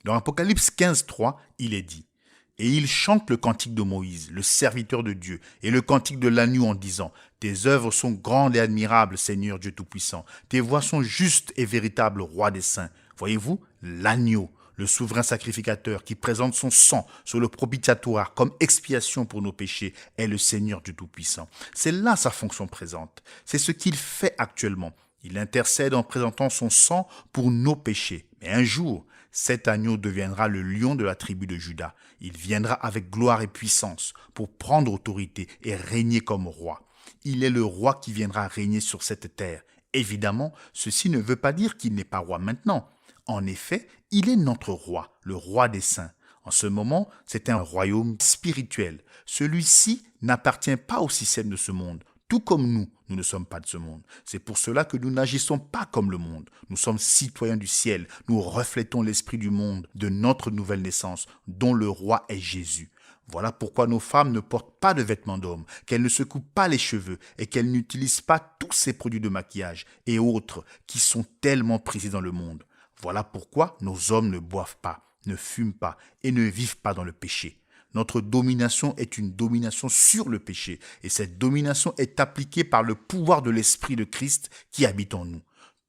Dans Apocalypse 15, 3, il est dit, « Et il chante le cantique de Moïse, le serviteur de Dieu, et le cantique de l'agneau en disant, « Tes œuvres sont grandes et admirables, Seigneur Dieu Tout-Puissant. Tes voies sont justes et véritables, Roi des saints. » Voyez-vous, l'agneau, le souverain sacrificateur qui présente son sang sur le propitiatoire comme expiation pour nos péchés, est le Seigneur Dieu Tout-Puissant. C'est là sa fonction présente. C'est ce qu'il fait actuellement. Il intercède en présentant son sang pour nos péchés. Mais un jour, Cet agneau deviendra le lion de la tribu de Juda. Il viendra avec gloire et puissance pour prendre autorité et régner comme roi. Il est le roi qui viendra régner sur cette terre. Évidemment, ceci ne veut pas dire qu'il n'est pas roi maintenant. En effet, il est notre roi, le roi des saints. En ce moment, c'est un royaume spirituel. Celui-ci n'appartient pas au système de ce monde. Tout comme nous ne sommes pas de ce monde. C'est pour cela que nous n'agissons pas comme le monde. Nous sommes citoyens du ciel. Nous reflétons l'esprit du monde, de notre nouvelle naissance, dont le roi est Jésus. Voilà pourquoi nos femmes ne portent pas de vêtements d'homme, qu'elles ne se coupent pas les cheveux et qu'elles n'utilisent pas tous ces produits de maquillage et autres qui sont tellement prisés dans le monde. Voilà pourquoi nos hommes ne boivent pas, ne fument pas et ne vivent pas dans le péché. Notre domination est une domination sur le péché et cette domination est appliquée par le pouvoir de l'Esprit de Christ qui habite en nous.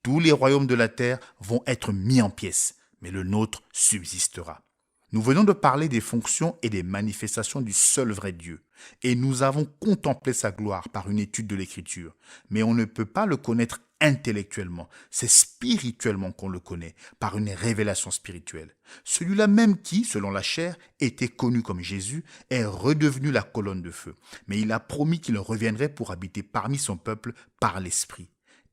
Tous les royaumes de la terre vont être mis en pièces, mais le nôtre subsistera. Nous venons de parler des fonctions et des manifestations du seul vrai Dieu, et nous avons contemplé sa gloire par une étude de l'Écriture, mais on ne peut pas le connaître intellectuellement, c'est spirituellement qu'on le connaît, par une révélation spirituelle. Celui-là même qui, selon la chair, était connu comme Jésus, est redevenu la colonne de feu, mais il a promis qu'il reviendrait pour habiter parmi son peuple par l'Esprit.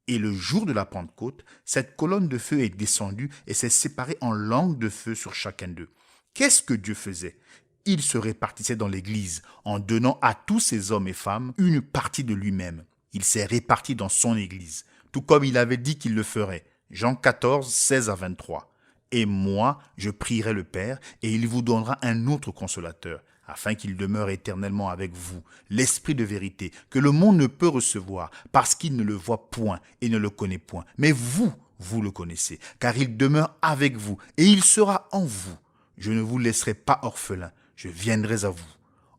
Et le jour de la Pentecôte, cette colonne de feu est descendue et s'est séparée en langue de feu sur chacun d'eux. Qu'est-ce que Dieu faisait? Il se répartissait dans l'Église en donnant à tous ces hommes et femmes une partie de lui-même. Il s'est réparti dans son Église, tout comme il avait dit qu'il le ferait. Jean 14, 16 à 23. Et moi, je prierai le Père, et il vous donnera un autre consolateur, afin qu'il demeure éternellement avec vous, l'Esprit de vérité, que le monde ne peut recevoir, parce qu'il ne le voit point et ne le connaît point. Mais vous le connaissez, car il demeure avec vous, et il sera en vous. Je ne vous laisserai pas orphelin, je viendrai à vous.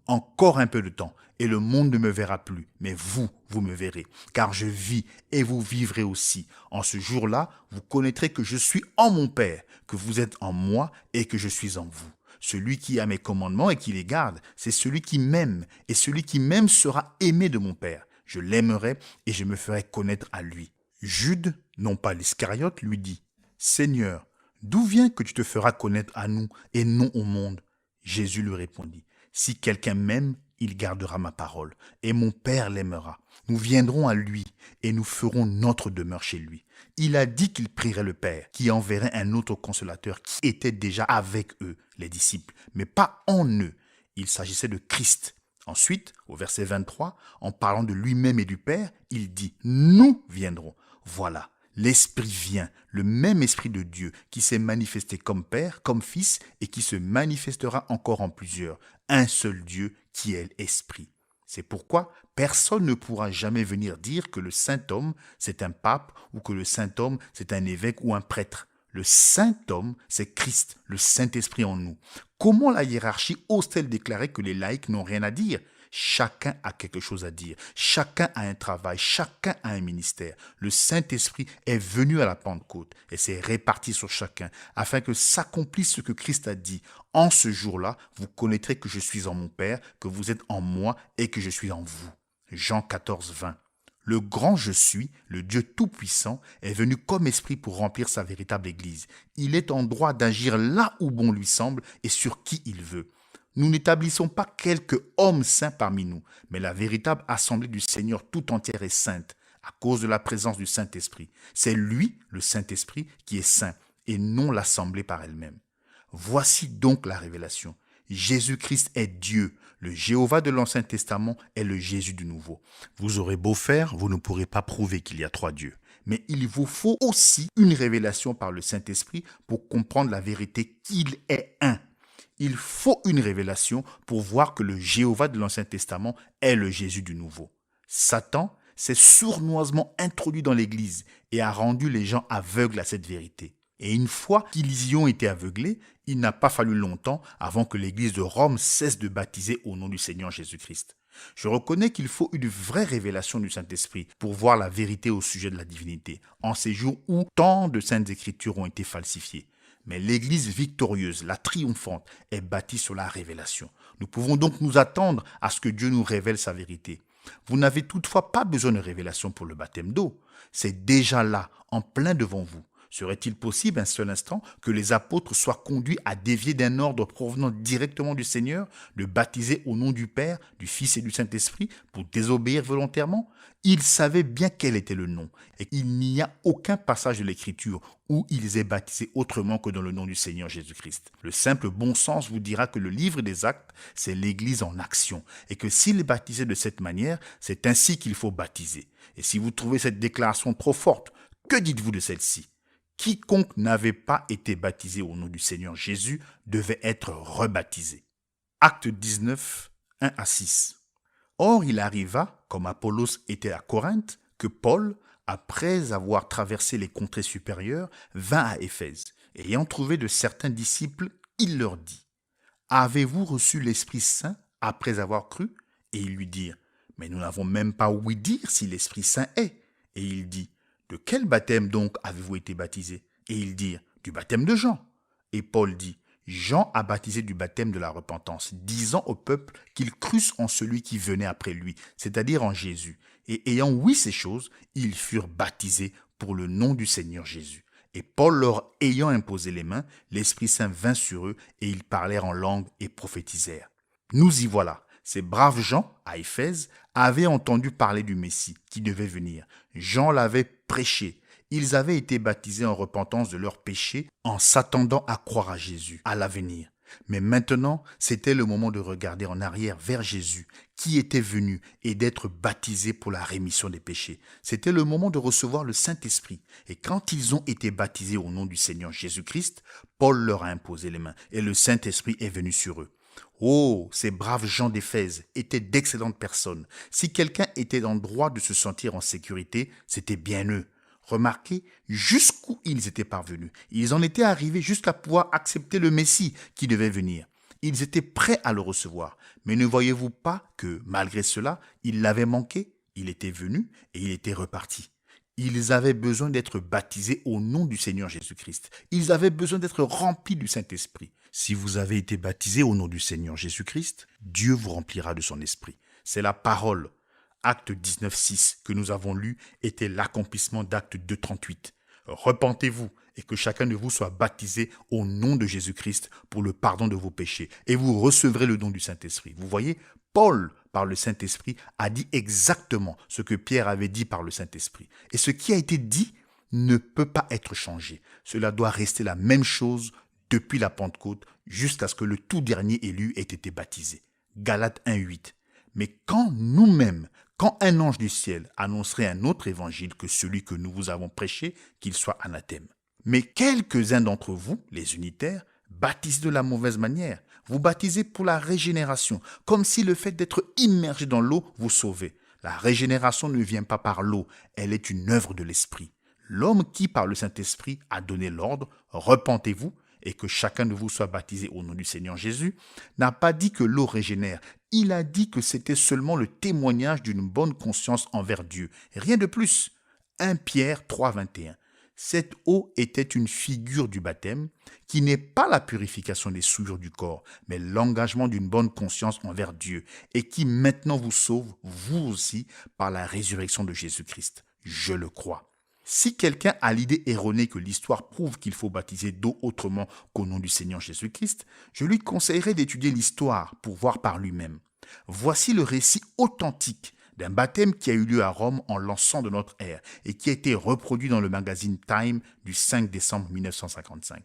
Encore un peu de temps, et le monde ne me verra plus, mais vous me verrez, car je vis et vous vivrez aussi. En ce jour-là, vous connaîtrez que je suis en mon Père, que vous êtes en moi et que je suis en vous. Celui qui a mes commandements et qui les garde, c'est celui qui m'aime, et celui qui m'aime sera aimé de mon Père. Je l'aimerai et je me ferai connaître à lui. Jude, non pas l'Iscariote, lui dit, « Seigneur, d'où vient que tu te feras connaître à nous et non au monde ?» Jésus lui répondit, « Si quelqu'un m'aime, il gardera ma parole, et mon Père l'aimera. Nous viendrons à lui, et nous ferons notre demeure chez lui. » Il a dit qu'il prierait le Père, qui enverrait un autre consolateur qui était déjà avec eux, les disciples, mais pas en eux. Il s'agissait de Christ. Ensuite, au verset 23, en parlant de lui-même et du Père, il dit, « Nous viendrons. » Voilà. L'Esprit vient, le même Esprit de Dieu qui s'est manifesté comme Père, comme Fils et qui se manifestera encore en plusieurs. Un seul Dieu qui est l'Esprit. C'est pourquoi personne ne pourra jamais venir dire que le Saint-Homme, c'est un pape ou que le Saint-Homme, c'est un évêque ou un prêtre. Le Saint-Homme, c'est Christ, le Saint-Esprit en nous. Comment la hiérarchie ose-t-elle déclarer que les laïcs n'ont rien à dire ? Chacun a quelque chose à dire, chacun a un travail, chacun a un ministère. Le Saint-Esprit est venu à la Pentecôte et s'est réparti sur chacun afin que s'accomplisse ce que Christ a dit. En ce jour-là, vous connaîtrez que je suis en mon Père, que vous êtes en moi et que je suis en vous. Jean 14, 20. Le grand je suis, le Dieu tout-puissant, est venu comme esprit pour remplir sa véritable Église. Il est en droit d'agir là où bon lui semble et sur qui il veut. Nous n'établissons pas quelques hommes saints parmi nous, mais la véritable assemblée du Seigneur tout entière est sainte, à cause de la présence du Saint-Esprit. C'est lui, le Saint-Esprit, qui est saint, et non l'assemblée par elle-même. Voici donc la révélation. Jésus-Christ est Dieu. Le Jéhovah de l'Ancien Testament est le Jésus du Nouveau. Vous aurez beau faire, vous ne pourrez pas prouver qu'il y a trois dieux. Mais il vous faut aussi une révélation par le Saint-Esprit pour comprendre la vérité qu'il est un. Il faut une révélation pour voir que le Jéhovah de l'Ancien Testament est le Jésus du Nouveau. Satan s'est sournoisement introduit dans l'Église et a rendu les gens aveugles à cette vérité. Et une fois qu'ils y ont été aveuglés, il n'a pas fallu longtemps avant que l'Église de Rome cesse de baptiser au nom du Seigneur Jésus-Christ. Je reconnais qu'il faut une vraie révélation du Saint-Esprit pour voir la vérité au sujet de la divinité, en ces jours où tant de saintes écritures ont été falsifiées. Mais l'Église victorieuse, la triomphante, est bâtie sur la révélation. Nous pouvons donc nous attendre à ce que Dieu nous révèle sa vérité. Vous n'avez toutefois pas besoin de révélation pour le baptême d'eau. C'est déjà là, en plein devant vous. Serait-il possible un seul instant que les apôtres soient conduits à dévier d'un ordre provenant directement du Seigneur, de baptiser au nom du Père, du Fils et du Saint-Esprit pour désobéir volontairement? Ils savaient bien quel était le nom et il n'y a aucun passage de l'Écriture où ils aient baptisé autrement que dans le nom du Seigneur Jésus-Christ. Le simple bon sens vous dira que le livre des Actes, c'est l'Église en action et que s'ils baptisaient de cette manière, c'est ainsi qu'il faut baptiser. Et si vous trouvez cette déclaration trop forte, que dites-vous de celle-ci? Quiconque n'avait pas été baptisé au nom du Seigneur Jésus devait être rebaptisé. Acte 19, 1 à 6. Or, il arriva, comme Apollos était à Corinthe, que Paul, après avoir traversé les contrées supérieures, vint à Éphèse. Et ayant trouvé de certains disciples, il leur dit: Avez-vous reçu l'Esprit Saint après avoir cru? Et ils lui dirent: Mais nous n'avons même pas ouï dire si l'Esprit Saint est. Et il dit: De quel baptême donc avez-vous été baptisés? Et ils dirent: Du baptême de Jean. Et Paul dit: Jean a baptisé du baptême de la repentance, disant au peuple qu'ils crussent en celui qui venait après lui, c'est-à-dire en Jésus. Et ayant ouï ces choses, ils furent baptisés pour le nom du Seigneur Jésus. Et Paul leur ayant imposé les mains, l'Esprit Saint vint sur eux, et ils parlèrent en langue et prophétisèrent. Nous y voilà. Ces braves gens, à Éphèse, avaient entendu parler du Messie qui devait venir. Jean l'avait prêché. Ils avaient été baptisés en repentance de leurs péchés en s'attendant à croire à Jésus, à l'avenir. Mais maintenant, c'était le moment de regarder en arrière vers Jésus, qui était venu, et d'être baptisé pour la rémission des péchés. C'était le moment de recevoir le Saint-Esprit. Et quand ils ont été baptisés au nom du Seigneur Jésus-Christ, Paul leur a imposé les mains, et le Saint-Esprit est venu sur eux. Oh, ces braves gens d'Éphèse étaient d'excellentes personnes. Si quelqu'un était en droit de se sentir en sécurité, c'était bien eux. Remarquez jusqu'où ils étaient parvenus. Ils en étaient arrivés jusqu'à pouvoir accepter le Messie qui devait venir. Ils étaient prêts à le recevoir. Mais ne voyez-vous pas que, malgré cela, ils l'avaient manqué? Il était venu et il était reparti. Ils avaient besoin d'être baptisés au nom du Seigneur Jésus-Christ. Ils avaient besoin d'être remplis du Saint-Esprit. Si vous avez été baptisé au nom du Seigneur Jésus-Christ, Dieu vous remplira de son esprit. C'est la parole. Acte 19, 6 que nous avons lu était l'accomplissement d'Acte 2, 38. Repentez-vous et que chacun de vous soit baptisé au nom de Jésus-Christ pour le pardon de vos péchés et vous recevrez le don du Saint-Esprit. Vous voyez, Paul, par le Saint-Esprit, a dit exactement ce que Pierre avait dit par le Saint-Esprit. Et ce qui a été dit ne peut pas être changé. Cela doit rester la même chose depuis la Pentecôte jusqu'à ce que le tout dernier élu ait été baptisé. Galates 1, 8. Mais quand nous-mêmes, quand un ange du ciel annoncerait un autre évangile que celui que nous vous avons prêché, qu'il soit anathème. Mais quelques-uns d'entre vous, les unitaires, baptisent de la mauvaise manière. Vous baptisez pour la régénération, comme si le fait d'être immergé dans l'eau vous sauvait. La régénération ne vient pas par l'eau, elle est une œuvre de l'Esprit. L'homme qui, par le Saint-Esprit, a donné l'ordre, repentez-vous, et que chacun de vous soit baptisé au nom du Seigneur Jésus, n'a pas dit que l'eau régénère. Il a dit que c'était seulement le témoignage d'une bonne conscience envers Dieu. Rien de plus. 1 Pierre 3, 21. Cette eau était une figure du baptême qui n'est pas la purification des souillures du corps, mais l'engagement d'une bonne conscience envers Dieu et qui maintenant vous sauve, vous aussi, par la résurrection de Jésus-Christ. Je le crois. Si quelqu'un a l'idée erronée que l'histoire prouve qu'il faut baptiser d'eau autrement qu'au nom du Seigneur Jésus-Christ, je lui conseillerais d'étudier l'histoire pour voir par lui-même. Voici le récit authentique d'un baptême qui a eu lieu à Rome en l'an 100 de notre ère et qui a été reproduit dans le magazine Time du 5 décembre 1955.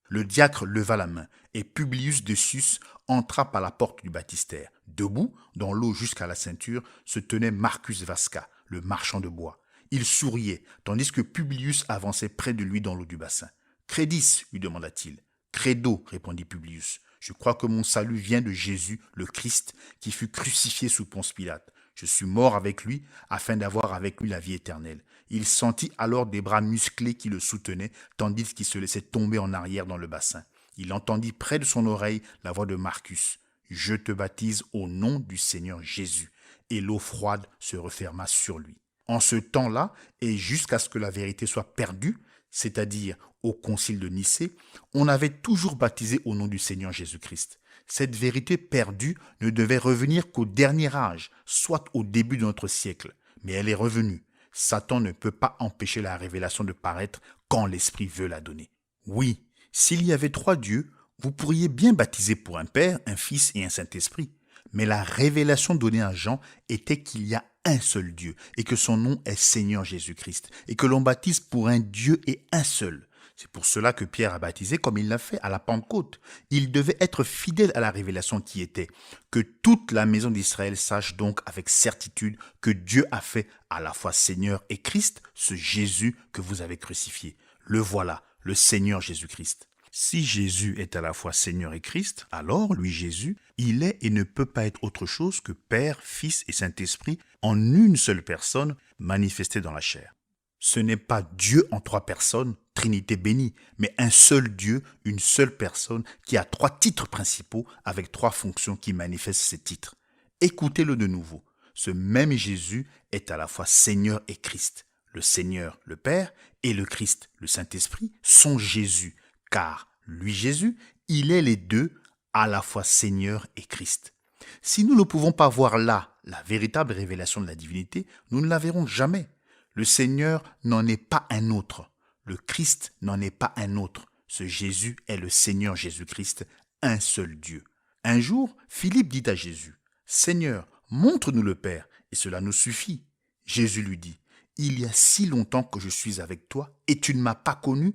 Le diacre leva la main et Publius Decius entra par la porte du baptistère. Debout, dans l'eau jusqu'à la ceinture, se tenait Marcus Vasca, le marchand de bois. Il souriait, tandis que Publius avançait près de lui dans l'eau du bassin. « Crédis » lui demanda-t-il. « Credo » répondit Publius. « Je crois que mon salut vient de Jésus, le Christ, qui fut crucifié sous Ponce Pilate. Je suis mort avec lui, afin d'avoir avec lui la vie éternelle. » Il sentit alors des bras musclés qui le soutenaient, tandis qu'il se laissait tomber en arrière dans le bassin. Il entendit près de son oreille la voix de Marcus. « Je te baptise au nom du Seigneur Jésus. » Et l'eau froide se referma sur lui. En ce temps-là, et jusqu'à ce que la vérité soit perdue, c'est-à-dire au concile de Nicée, on avait toujours baptisé au nom du Seigneur Jésus-Christ. Cette vérité perdue ne devait revenir qu'au dernier âge, soit au début de notre siècle. Mais elle est revenue. Satan ne peut pas empêcher la révélation de paraître quand l'Esprit veut la donner. Oui, s'il y avait 3 dieux, vous pourriez bien baptiser pour un Père, un Fils et un Saint-Esprit. Mais la révélation donnée à Jean était qu'il y a un seul Dieu et que son nom est Seigneur Jésus-Christ et que l'on baptise pour un Dieu et un seul. C'est pour cela que Pierre a baptisé comme il l'a fait à la Pentecôte. Il devait être fidèle à la révélation qui était. Que toute la maison d'Israël sache donc avec certitude que Dieu a fait à la fois Seigneur et Christ, ce Jésus que vous avez crucifié. Le voilà, le Seigneur Jésus-Christ. Si Jésus est à la fois Seigneur et Christ, alors, lui Jésus, il est et ne peut pas être autre chose que Père, Fils et Saint-Esprit en une seule personne manifestée dans la chair. Ce n'est pas Dieu en 3 personnes, Trinité bénie, mais un seul Dieu, une seule personne qui a 3 titres principaux avec 3 fonctions qui manifestent ces titres. Écoutez-le de nouveau. Ce même Jésus est à la fois Seigneur et Christ. Le Seigneur, le Père, et le Christ, le Saint-Esprit, sont Jésus, car lui Jésus, il est les deux, à la fois Seigneur et Christ. Si nous ne pouvons pas voir là la véritable révélation de la divinité, nous ne la verrons jamais. Le Seigneur n'en est pas un autre. Le Christ n'en est pas un autre. Ce Jésus est le Seigneur Jésus-Christ, un seul Dieu. Un jour, Philippe dit à Jésus, « Seigneur, montre-nous le Père, et cela nous suffit. » Jésus lui dit, « Il y a si longtemps que je suis avec toi, et tu ne m'as pas connu.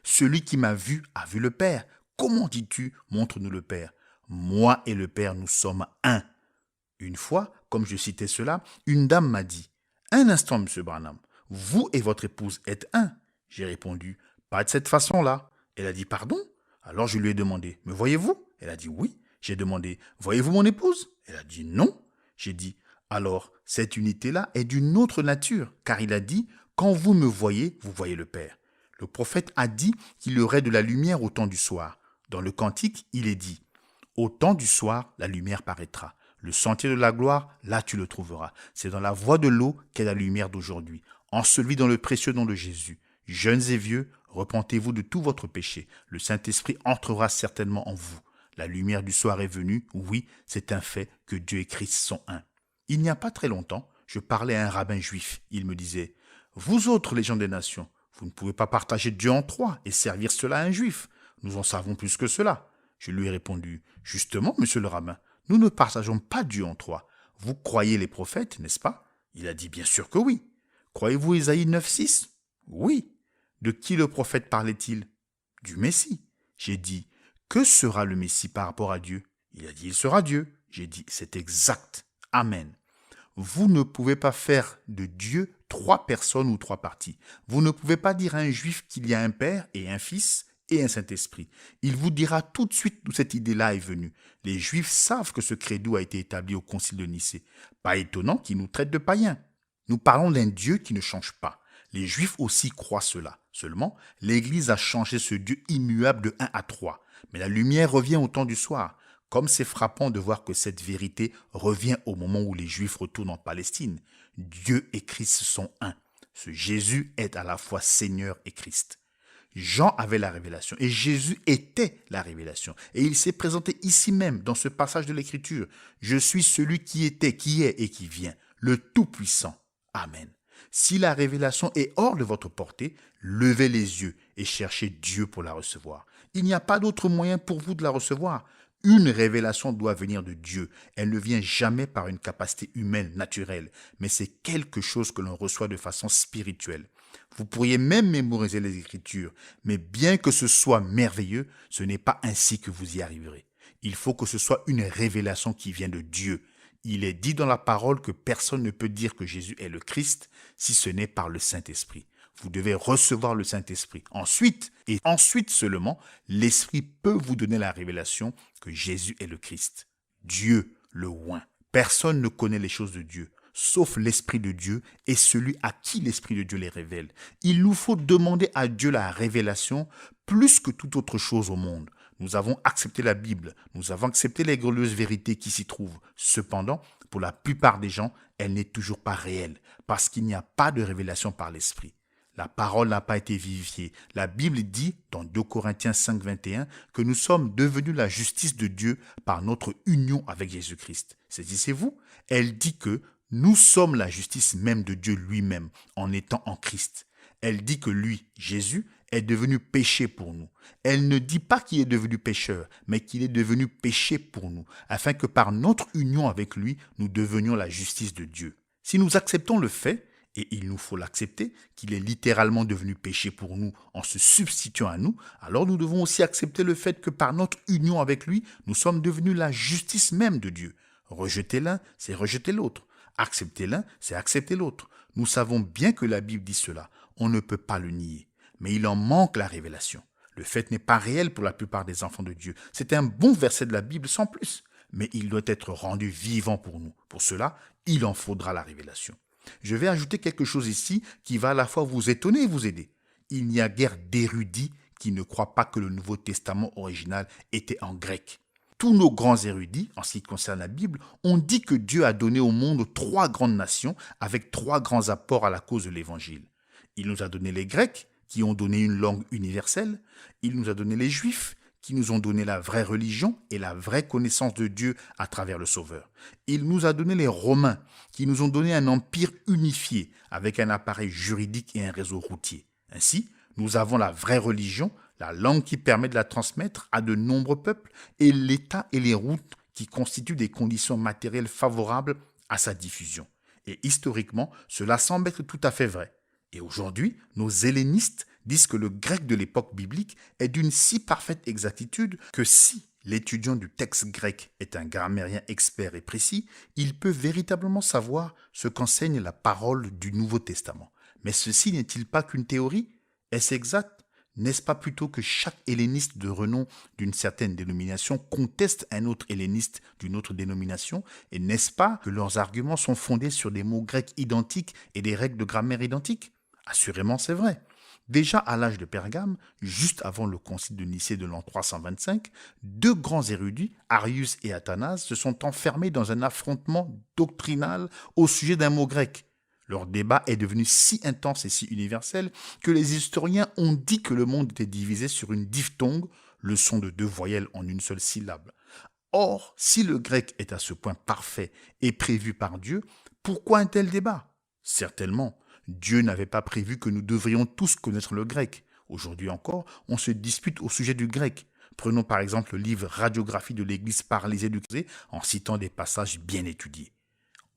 Celui qui m'a vu a vu le Père. Comment dis-tu, montre-nous le Père? Moi et le Père, nous sommes un. » Une fois, comme je citais cela, une dame m'a dit, « Un instant, monsieur Branham, vous et votre épouse êtes un. » J'ai répondu, « Pas de cette façon-là. » Elle a dit, « Pardon ?» Alors je lui ai demandé, « Me voyez-vous ?» Elle a dit, « Oui. » J'ai demandé, « Voyez-vous mon épouse ?» Elle a dit, « Non. » J'ai dit, « Alors, cette unité-là est d'une autre nature, car il a dit, « Quand vous me voyez, vous voyez le Père. » Le prophète a dit qu'il y aurait de la lumière au temps du soir. Dans le cantique, il est dit, « Au temps du soir, la lumière paraîtra. Le sentier de la gloire, là tu le trouveras. C'est dans la voie de l'eau qu'est la lumière d'aujourd'hui. Enseveli dans le précieux nom de Jésus. Jeunes et vieux, repentez-vous de tout votre péché. Le Saint-Esprit entrera certainement en vous. La lumière du soir est venue. Oui, c'est un fait que Dieu et Christ sont un. » Il n'y a pas très longtemps, je parlais à un rabbin juif. Il me disait, « Vous autres, les gens des nations, vous ne pouvez pas partager Dieu en 3 et servir cela à un juif. Nous en savons plus que cela. » Je lui ai répondu, « Justement, monsieur le rabbin, nous ne partageons pas Dieu en 3. Vous croyez les prophètes, n'est-ce pas? » Il a dit, « Bien sûr que oui. » « Croyez-vous Ésaïe 9,6 » ? Oui. De qui le prophète parlait-il? Du Messie. J'ai dit, « Que sera le Messie par rapport à Dieu ?» Il a dit, « Il sera Dieu. » J'ai dit, « C'est exact. Amen. » Vous ne pouvez pas faire de Dieu 3 personnes ou 3 parties. Vous ne pouvez pas dire à un juif qu'il y a un Père et un Fils et un Saint-Esprit. Il vous dira tout de suite d'où cette idée-là est venue. Les Juifs savent que ce credo a été établi au Concile de Nicée. Pas étonnant qu'ils nous traitent de païens. Nous parlons d'un Dieu qui ne change pas. Les Juifs aussi croient cela. Seulement, l'Église a changé ce Dieu immuable de 1 à 3. Mais la lumière revient au temps du soir. Comme c'est frappant de voir que cette vérité revient au moment où les Juifs retournent en Palestine. Dieu et Christ sont un. Ce Jésus est à la fois Seigneur et Christ. Jean avait la révélation et Jésus était la révélation. Et il s'est présenté ici même dans ce passage de l'Écriture. Je suis celui qui était, qui est et qui vient, le Tout-Puissant. Amen. Si la révélation est hors de votre portée, levez les yeux et cherchez Dieu pour la recevoir. Il n'y a pas d'autre moyen pour vous de la recevoir. Une révélation doit venir de Dieu. Elle ne vient jamais par une capacité humaine, naturelle, mais c'est quelque chose que l'on reçoit de façon spirituelle. Vous pourriez même mémoriser les Écritures, mais bien que ce soit merveilleux, ce n'est pas ainsi que vous y arriverez. Il faut que ce soit une révélation qui vient de Dieu. Il est dit dans la parole que personne ne peut dire que Jésus est le Christ si ce n'est par le Saint-Esprit. Vous devez recevoir le Saint-Esprit. Ensuite, et ensuite seulement, l'Esprit peut vous donner la révélation que Jésus est le Christ. Dieu le oint. Personne ne connaît les choses de Dieu, sauf l'Esprit de Dieu et celui à qui l'Esprit de Dieu les révèle. Il nous faut demander à Dieu la révélation plus que toute autre chose au monde. Nous avons accepté la Bible, nous avons accepté les glorieuses vérités qui s'y trouvent. Cependant, pour la plupart des gens, elle n'est toujours pas réelle, parce qu'il n'y a pas de révélation par l'Esprit. La parole n'a pas été vivifiée. La Bible dit, dans 2 Corinthiens 5, 21, que nous sommes devenus la justice de Dieu par notre union avec Jésus-Christ. Saisissez-vous? Elle dit que nous sommes la justice même de Dieu lui-même, en étant en Christ. Elle dit que lui, Jésus, est devenu péché pour nous. Elle ne dit pas qu'il est devenu pécheur, mais qu'il est devenu péché pour nous, afin que par notre union avec lui, nous devenions la justice de Dieu. Si nous acceptons le fait, et il nous faut l'accepter, qu'il est littéralement devenu péché pour nous en se substituant à nous, alors nous devons aussi accepter le fait que par notre union avec lui, nous sommes devenus la justice même de Dieu. Rejeter l'un, c'est rejeter l'autre. Accepter l'un, c'est accepter l'autre. Nous savons bien que la Bible dit cela, on ne peut pas le nier. Mais il en manque la révélation. Le fait n'est pas réel pour la plupart des enfants de Dieu. C'est un bon verset de la Bible sans plus. Mais il doit être rendu vivant pour nous. Pour cela, il en faudra la révélation. Je vais ajouter quelque chose ici qui va à la fois vous étonner et vous aider. Il n'y a guère d'érudits qui ne croient pas que le Nouveau Testament original était en grec. Tous nos grands érudits, en ce qui concerne la Bible, ont dit que Dieu a donné au monde 3 grandes nations avec 3 grands apports à la cause de l'Évangile. Il nous a donné les Grecs, qui ont donné une langue universelle. Il nous a donné les Juifs, qui nous ont donné la vraie religion et la vraie connaissance de Dieu à travers le Sauveur. Il nous a donné les Romains, qui nous ont donné un empire unifié avec un appareil juridique et un réseau routier. Ainsi, nous avons la vraie religion, la langue qui permet de la transmettre à de nombreux peuples et l'État et les routes qui constituent des conditions matérielles favorables à sa diffusion. Et historiquement, cela semble être tout à fait vrai. Et aujourd'hui, nos hellénistes disent que le grec de l'époque biblique est d'une si parfaite exactitude que si l'étudiant du texte grec est un grammairien expert et précis, il peut véritablement savoir ce qu'enseigne la parole du Nouveau Testament. Mais ceci n'est-il pas qu'une théorie? Est-ce exact? N'est-ce pas plutôt que chaque helléniste de renom d'une certaine dénomination conteste un autre helléniste d'une autre dénomination? Et n'est-ce pas que leurs arguments sont fondés sur des mots grecs identiques et des règles de grammaire identiques? Assurément, c'est vrai. Déjà à l'âge de Pergame, juste avant le concile de Nicée de l'an 325, 2 grands érudits, Arius et Athanase, se sont enfermés dans un affrontement doctrinal au sujet d'un mot grec. Leur débat est devenu si intense et si universel que les historiens ont dit que le monde était divisé sur une diphtongue, le son de 2 voyelles en une seule syllabe. Or, si le grec est à ce point parfait et prévu par Dieu, pourquoi un tel débat? Certainement, Dieu n'avait pas prévu que nous devrions tous connaître le grec. Aujourd'hui encore, on se dispute au sujet du grec. Prenons par exemple le livre Radiographie de l'Église paralysée du Christ en citant des passages bien étudiés.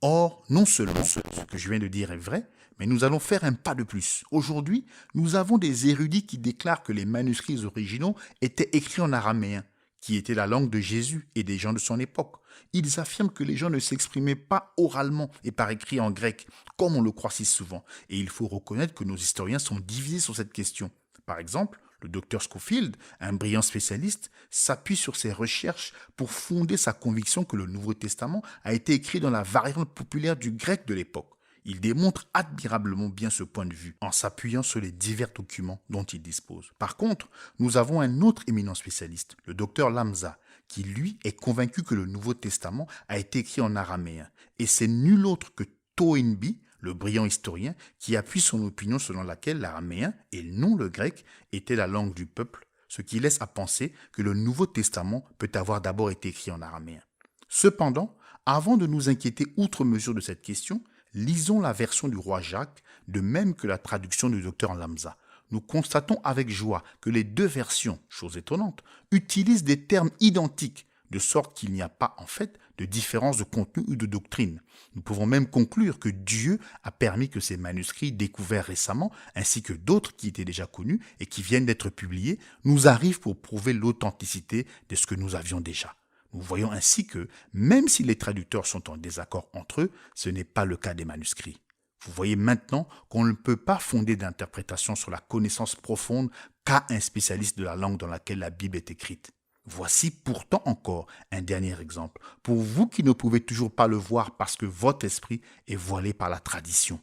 Or, non seulement ce que je viens de dire est vrai, mais nous allons faire un pas de plus. Aujourd'hui, nous avons des érudits qui déclarent que les manuscrits originaux étaient écrits en araméen, qui était la langue de Jésus et des gens de son époque. Ils affirment que les gens ne s'exprimaient pas oralement et par écrit en grec, comme on le croit si souvent. Et il faut reconnaître que nos historiens sont divisés sur cette question. Par exemple, le docteur Scofield, un brillant spécialiste, s'appuie sur ses recherches pour fonder sa conviction que le Nouveau Testament a été écrit dans la variante populaire du grec de l'époque. Il démontre admirablement bien ce point de vue en s'appuyant sur les divers documents dont il dispose. Par contre, nous avons un autre éminent spécialiste, le docteur Lamza, qui lui est convaincu que le Nouveau Testament a été écrit en araméen. Et c'est nul autre que Toynbee, le brillant historien, qui appuie son opinion selon laquelle l'araméen, et non le grec, était la langue du peuple, ce qui laisse à penser que le Nouveau Testament peut avoir d'abord été écrit en araméen. Cependant, avant de nous inquiéter outre mesure de cette question, lisons la version du roi Jacques, de même que la traduction du docteur Lamza. Nous constatons avec joie que les 2 versions, chose étonnante, utilisent des termes identiques, de sorte qu'il n'y a pas en fait de différence de contenu ou de doctrine. Nous pouvons même conclure que Dieu a permis que ces manuscrits découverts récemment, ainsi que d'autres qui étaient déjà connus et qui viennent d'être publiés, nous arrivent pour prouver l'authenticité de ce que nous avions déjà. Nous voyons ainsi que, même si les traducteurs sont en désaccord entre eux, ce n'est pas le cas des manuscrits. Vous voyez maintenant qu'on ne peut pas fonder d'interprétation sur la connaissance profonde qu'a un spécialiste de la langue dans laquelle la Bible est écrite. Voici pourtant encore un dernier exemple, pour vous qui ne pouvez toujours pas le voir parce que votre esprit est voilé par la tradition.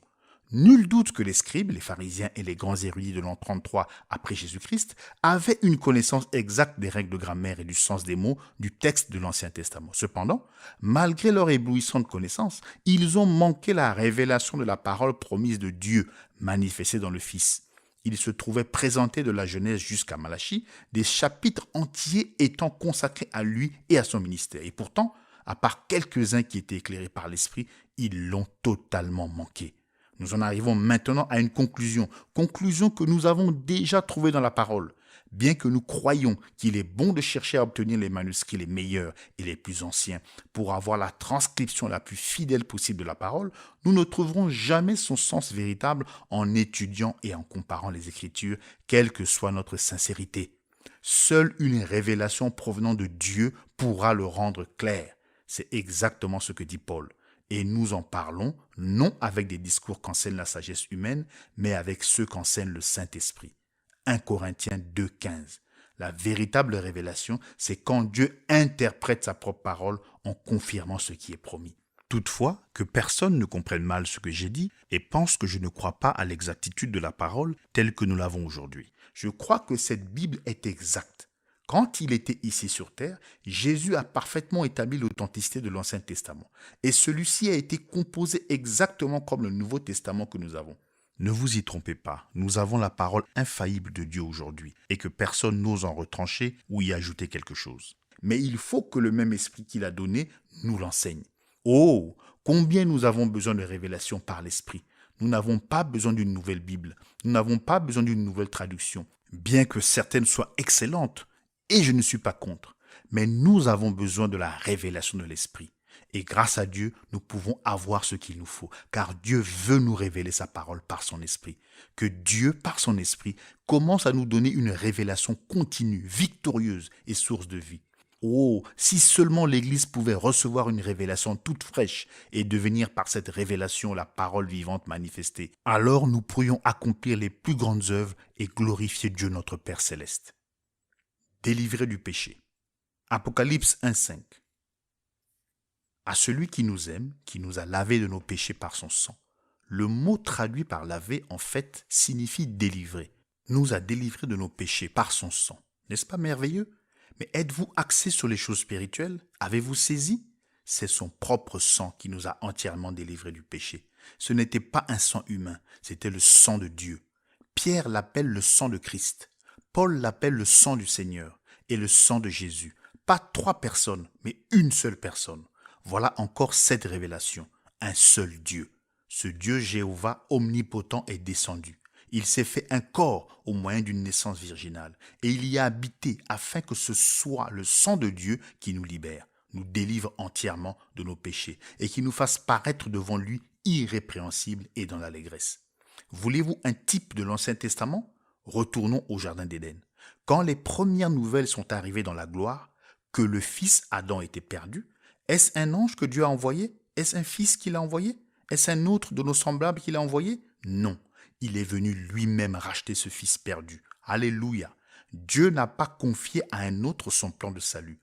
Nul doute que les scribes, les pharisiens et les grands érudits de l'an 33 après Jésus-Christ avaient une connaissance exacte des règles de grammaire et du sens des mots du texte de l'Ancien Testament. Cependant, malgré leur éblouissante connaissance, ils ont manqué la révélation de la parole promise de Dieu, manifestée dans le Fils. Il se trouvait présenté de la Genèse jusqu'à Malachie, des chapitres entiers étant consacrés à lui et à son ministère. Et pourtant, à part quelques-uns qui étaient éclairés par l'Esprit, ils l'ont totalement manqué. Nous en arrivons maintenant à une conclusion que nous avons déjà trouvée dans la parole. Bien que nous croyions qu'il est bon de chercher à obtenir les manuscrits les meilleurs et les plus anciens pour avoir la transcription la plus fidèle possible de la parole, nous ne trouverons jamais son sens véritable en étudiant et en comparant les Écritures, quelle que soit notre sincérité. Seule une révélation provenant de Dieu pourra le rendre clair. C'est exactement ce que dit Paul. Et nous en parlons, non avec des discours qu'enseigne la sagesse humaine, mais avec ceux qu'enseigne le Saint-Esprit. 1 Corinthiens 2,15. La véritable révélation, c'est quand Dieu interprète sa propre parole en confirmant ce qui est promis. Toutefois, que personne ne comprenne mal ce que j'ai dit et pense que je ne crois pas à l'exactitude de la parole telle que nous l'avons aujourd'hui. Je crois que cette Bible est exacte. Quand il était ici sur terre, Jésus a parfaitement établi l'authenticité de l'Ancien Testament. Et celui-ci a été composé exactement comme le Nouveau Testament que nous avons. Ne vous y trompez pas, nous avons la parole infaillible de Dieu aujourd'hui et que personne n'ose en retrancher ou y ajouter quelque chose. Mais il faut que le même esprit qu'il a donné nous l'enseigne. Oh, combien nous avons besoin de révélation par l'esprit. Nous n'avons pas besoin d'une nouvelle Bible, nous n'avons pas besoin d'une nouvelle traduction, bien que certaines soient excellentes. Et je ne suis pas contre, mais nous avons besoin de la révélation de l'Esprit. Et grâce à Dieu, nous pouvons avoir ce qu'il nous faut, car Dieu veut nous révéler sa parole par son Esprit. Que Dieu, par son Esprit, commence à nous donner une révélation continue, victorieuse et source de vie. Oh, si seulement l'Église pouvait recevoir une révélation toute fraîche et devenir par cette révélation la parole vivante manifestée, alors nous pourrions accomplir les plus grandes œuvres et glorifier Dieu notre Père céleste. Délivré du péché. Apocalypse 1,5. À celui qui nous aime, qui nous a lavés de nos péchés par son sang. Le mot traduit par laver, en fait, signifie délivrer. Nous a délivrés de nos péchés par son sang. N'est-ce pas merveilleux? Mais êtes-vous axé sur les choses spirituelles? Avez-vous saisi? C'est son propre sang qui nous a entièrement délivrés du péché. Ce n'était pas un sang humain, c'était le sang de Dieu. Pierre l'appelle le sang de Christ. Paul l'appelle le sang du Seigneur et le sang de Jésus. Pas 3 personnes, mais une seule personne. Voilà encore cette révélation. Un seul Dieu. Ce Dieu Jéhovah omnipotent est descendu. Il s'est fait un corps au moyen d'une naissance virginale et il y a habité afin que ce soit le sang de Dieu qui nous libère, nous délivre entièrement de nos péchés et qui nous fasse paraître devant lui irrépréhensibles et dans l'allégresse. Voulez-vous un type de l'Ancien Testament? Retournons au Jardin d'Éden. Quand les premières nouvelles sont arrivées dans la gloire, que le fils Adam était perdu, est-ce un ange que Dieu a envoyé? Est-ce un fils qu'il a envoyé? Est-ce un autre de nos semblables qu'il a envoyé? Non, il est venu lui-même racheter ce fils perdu. Alléluia. Dieu n'a pas confié à un autre son plan de salut.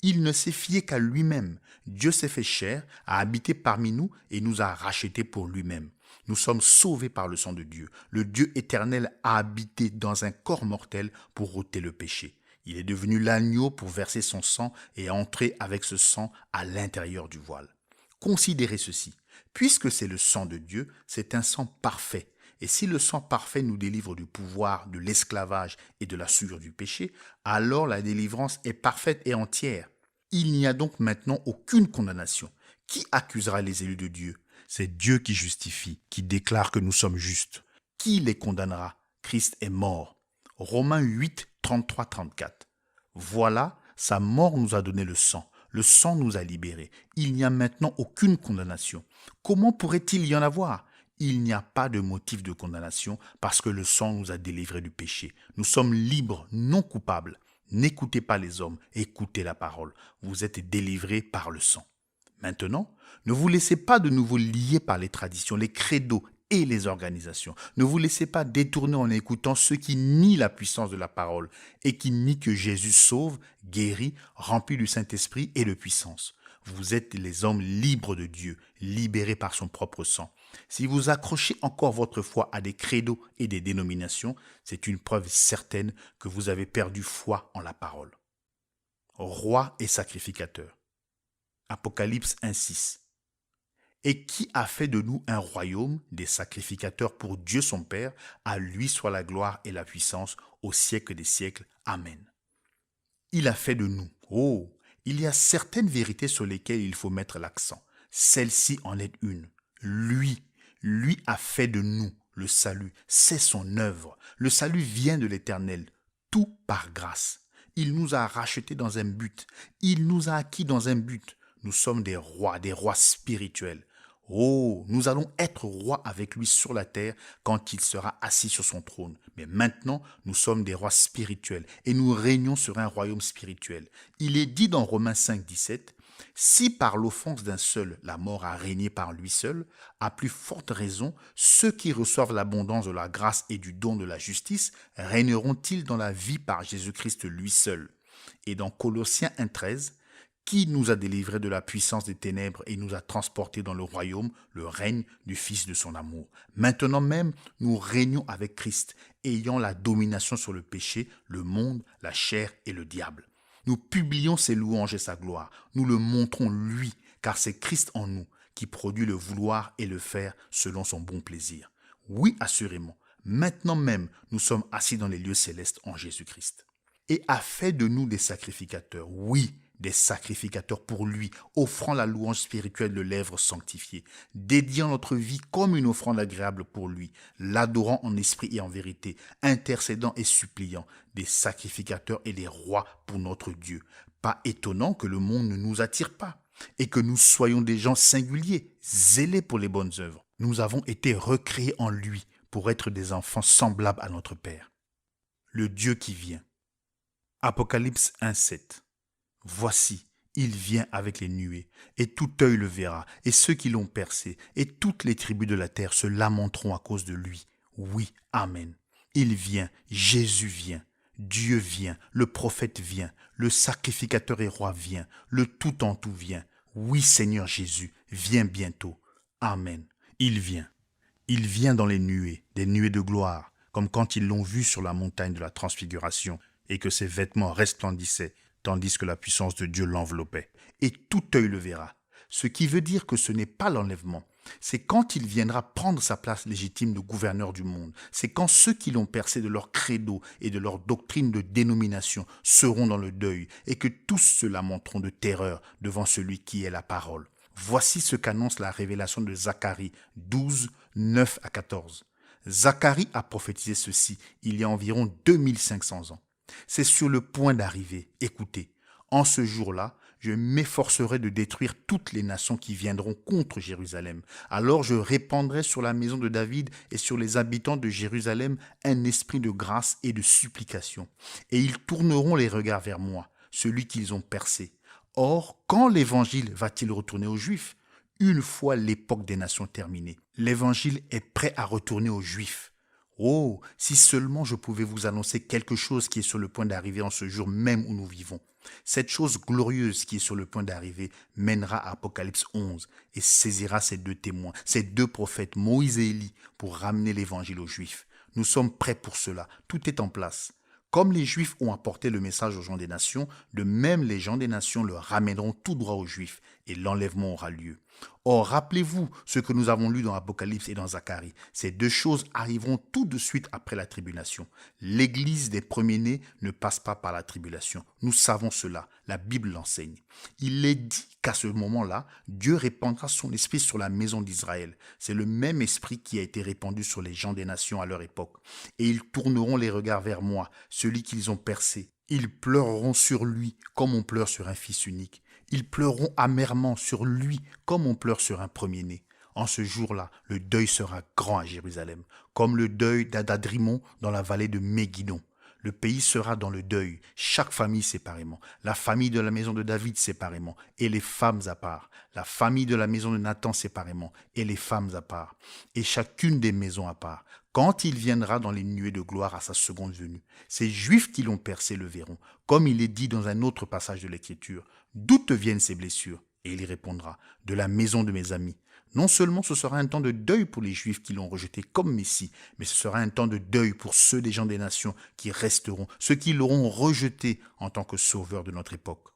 Il ne s'est fié qu'à lui-même. Dieu s'est fait chair, a habité parmi nous et nous a rachetés pour lui-même. Nous sommes sauvés par le sang de Dieu. Le Dieu éternel a habité dans un corps mortel pour ôter le péché. Il est devenu l'agneau pour verser son sang et entrer avec ce sang à l'intérieur du voile. Considérez ceci. Puisque c'est le sang de Dieu, c'est un sang parfait. Et si le sang parfait nous délivre du pouvoir, de l'esclavage et de la souillure du péché, alors la délivrance est parfaite et entière. Il n'y a donc maintenant aucune condamnation. Qui accusera les élus de Dieu? C'est Dieu qui justifie, qui déclare que nous sommes justes. Qui les condamnera? Christ est mort. Romains 8, 33-34. Voilà, sa mort nous a donné le sang. Le sang nous a libérés. Il n'y a maintenant aucune condamnation. Comment pourrait-il y en avoir? Il n'y a pas de motif de condamnation parce que le sang nous a délivrés du péché. Nous sommes libres, non coupables. N'écoutez pas les hommes, écoutez la parole. Vous êtes délivrés par le sang. Maintenant, ne vous laissez pas de nouveau lier par les traditions, les credos et les organisations. Ne vous laissez pas détourner en écoutant ceux qui nient la puissance de la parole et qui nient que Jésus sauve, guérit, remplit du Saint-Esprit et de puissance. Vous êtes les hommes libres de Dieu, libérés par son propre sang. Si vous accrochez encore votre foi à des credos et des dénominations, c'est une preuve certaine que vous avez perdu foi en la parole. Roi et sacrificateur. Apocalypse 1,6. Et qui a fait de nous un royaume, des sacrificateurs pour Dieu son Père, à lui soit la gloire et la puissance au siècle des siècles. Amen. Il a fait de nous. Oh, il y a certaines vérités sur lesquelles il faut mettre l'accent. Celle-ci en est une. Lui, Lui a fait de nous le salut. C'est son œuvre. Le salut vient de l'Éternel. Tout par grâce. Il nous a rachetés dans un but. Il nous a acquis dans un but. Nous sommes des rois spirituels. Oh, nous allons être rois avec lui sur la terre quand il sera assis sur son trône. Mais maintenant, nous sommes des rois spirituels et nous régnons sur un royaume spirituel. Il est dit dans Romains 5, 17, « Si par l'offense d'un seul, la mort a régné par lui seul, à plus forte raison, ceux qui reçoivent l'abondance de la grâce et du don de la justice régneront-ils dans la vie par Jésus-Christ lui seul ?» Et dans Colossiens 1, 13, qui nous a délivrés de la puissance des ténèbres et nous a transportés dans le royaume, le règne du Fils de son amour. Maintenant même, nous régnons avec Christ, ayant la domination sur le péché, le monde, la chair et le diable. Nous publions ses louanges et sa gloire. Nous le montrons lui, car c'est Christ en nous qui produit le vouloir et le faire selon son bon plaisir. Oui, assurément, maintenant même, nous sommes assis dans les lieux célestes en Jésus-Christ. Et a fait de nous des sacrificateurs, oui, des sacrificateurs pour lui, offrant la louange spirituelle de lèvres sanctifiées, dédiant notre vie comme une offrande agréable pour lui, l'adorant en esprit et en vérité, intercédant et suppliant, des sacrificateurs et des rois pour notre Dieu. Pas étonnant que le monde ne nous attire pas et que nous soyons des gens singuliers, zélés pour les bonnes œuvres. Nous avons été recréés en lui pour être des enfants semblables à notre Père. Le Dieu qui vient. Apocalypse 1,7. Voici, il vient avec les nuées, et tout œil le verra, et ceux qui l'ont percé, et toutes les tribus de la terre se lamenteront à cause de lui. Oui, Amen. Il vient, Jésus vient, Dieu vient, le prophète vient, le sacrificateur et roi vient, le tout en tout vient. Oui, Seigneur Jésus, viens bientôt. Amen. Il vient. Il vient dans les nuées, des nuées de gloire, comme quand ils l'ont vu sur la montagne de la transfiguration, et que ses vêtements resplendissaient, tandis que la puissance de Dieu l'enveloppait. Et tout œil le verra. Ce qui veut dire que ce n'est pas l'enlèvement. C'est quand il viendra prendre sa place légitime de gouverneur du monde. C'est quand ceux qui l'ont percé de leur credo et de leur doctrine de dénomination seront dans le deuil et que tous se lamenteront de terreur devant celui qui est la parole. Voici ce qu'annonce la révélation de Zacharie 12, 9 à 14. Zacharie a prophétisé ceci il y a environ 2500 ans. C'est sur le point d'arriver. Écoutez, en ce jour-là, je m'efforcerai de détruire toutes les nations qui viendront contre Jérusalem. Alors je répandrai sur la maison de David et sur les habitants de Jérusalem un esprit de grâce et de supplication. Et ils tourneront les regards vers moi, celui qu'ils ont percé. Or, quand l'évangile va-t-il retourner aux Juifs? Une fois l'époque des nations terminée, l'évangile est prêt à retourner aux Juifs. Oh, si seulement je pouvais vous annoncer quelque chose qui est sur le point d'arriver en ce jour même où nous vivons. Cette chose glorieuse qui est sur le point d'arriver mènera à Apocalypse 11 et saisira ces deux témoins, ces deux prophètes, Moïse et Élie, pour ramener l'évangile aux Juifs. Nous sommes prêts pour cela, tout est en place. Comme les Juifs ont apporté le message aux gens des nations, de même les gens des nations le ramèneront tout droit aux Juifs et l'enlèvement aura lieu. Or, rappelez-vous ce que nous avons lu dans Apocalypse et dans Zacharie. Ces deux choses arriveront tout de suite après la tribulation. L'Église des premiers-nés ne passe pas par la tribulation. Nous savons cela. La Bible l'enseigne. Il est dit qu'à ce moment-là, Dieu répandra son esprit sur la maison d'Israël. C'est le même esprit qui a été répandu sur les gens des nations à leur époque. Et ils tourneront les regards vers moi, celui qu'ils ont percé. Ils pleureront sur lui comme on pleure sur un fils unique. Ils pleureront amèrement sur lui comme on pleure sur un premier-né. En ce jour-là, le deuil sera grand à Jérusalem, comme le deuil d'Adadrimon dans la vallée de Méguidon. Le pays sera dans le deuil, chaque famille séparément, la famille de la maison de David séparément, et les femmes à part, la famille de la maison de Nathan séparément, et les femmes à part, et chacune des maisons à part, quand il viendra dans les nuées de gloire à sa seconde venue. Ces Juifs qui l'ont percé le verront, comme il est dit dans un autre passage de l'Écriture. D'où te viennent ces blessures? Et il y répondra, de la maison de mes amis. Non seulement ce sera un temps de deuil pour les Juifs qui l'ont rejeté comme Messie, mais ce sera un temps de deuil pour ceux des gens des nations qui resteront, ceux qui l'auront rejeté en tant que sauveur de notre époque.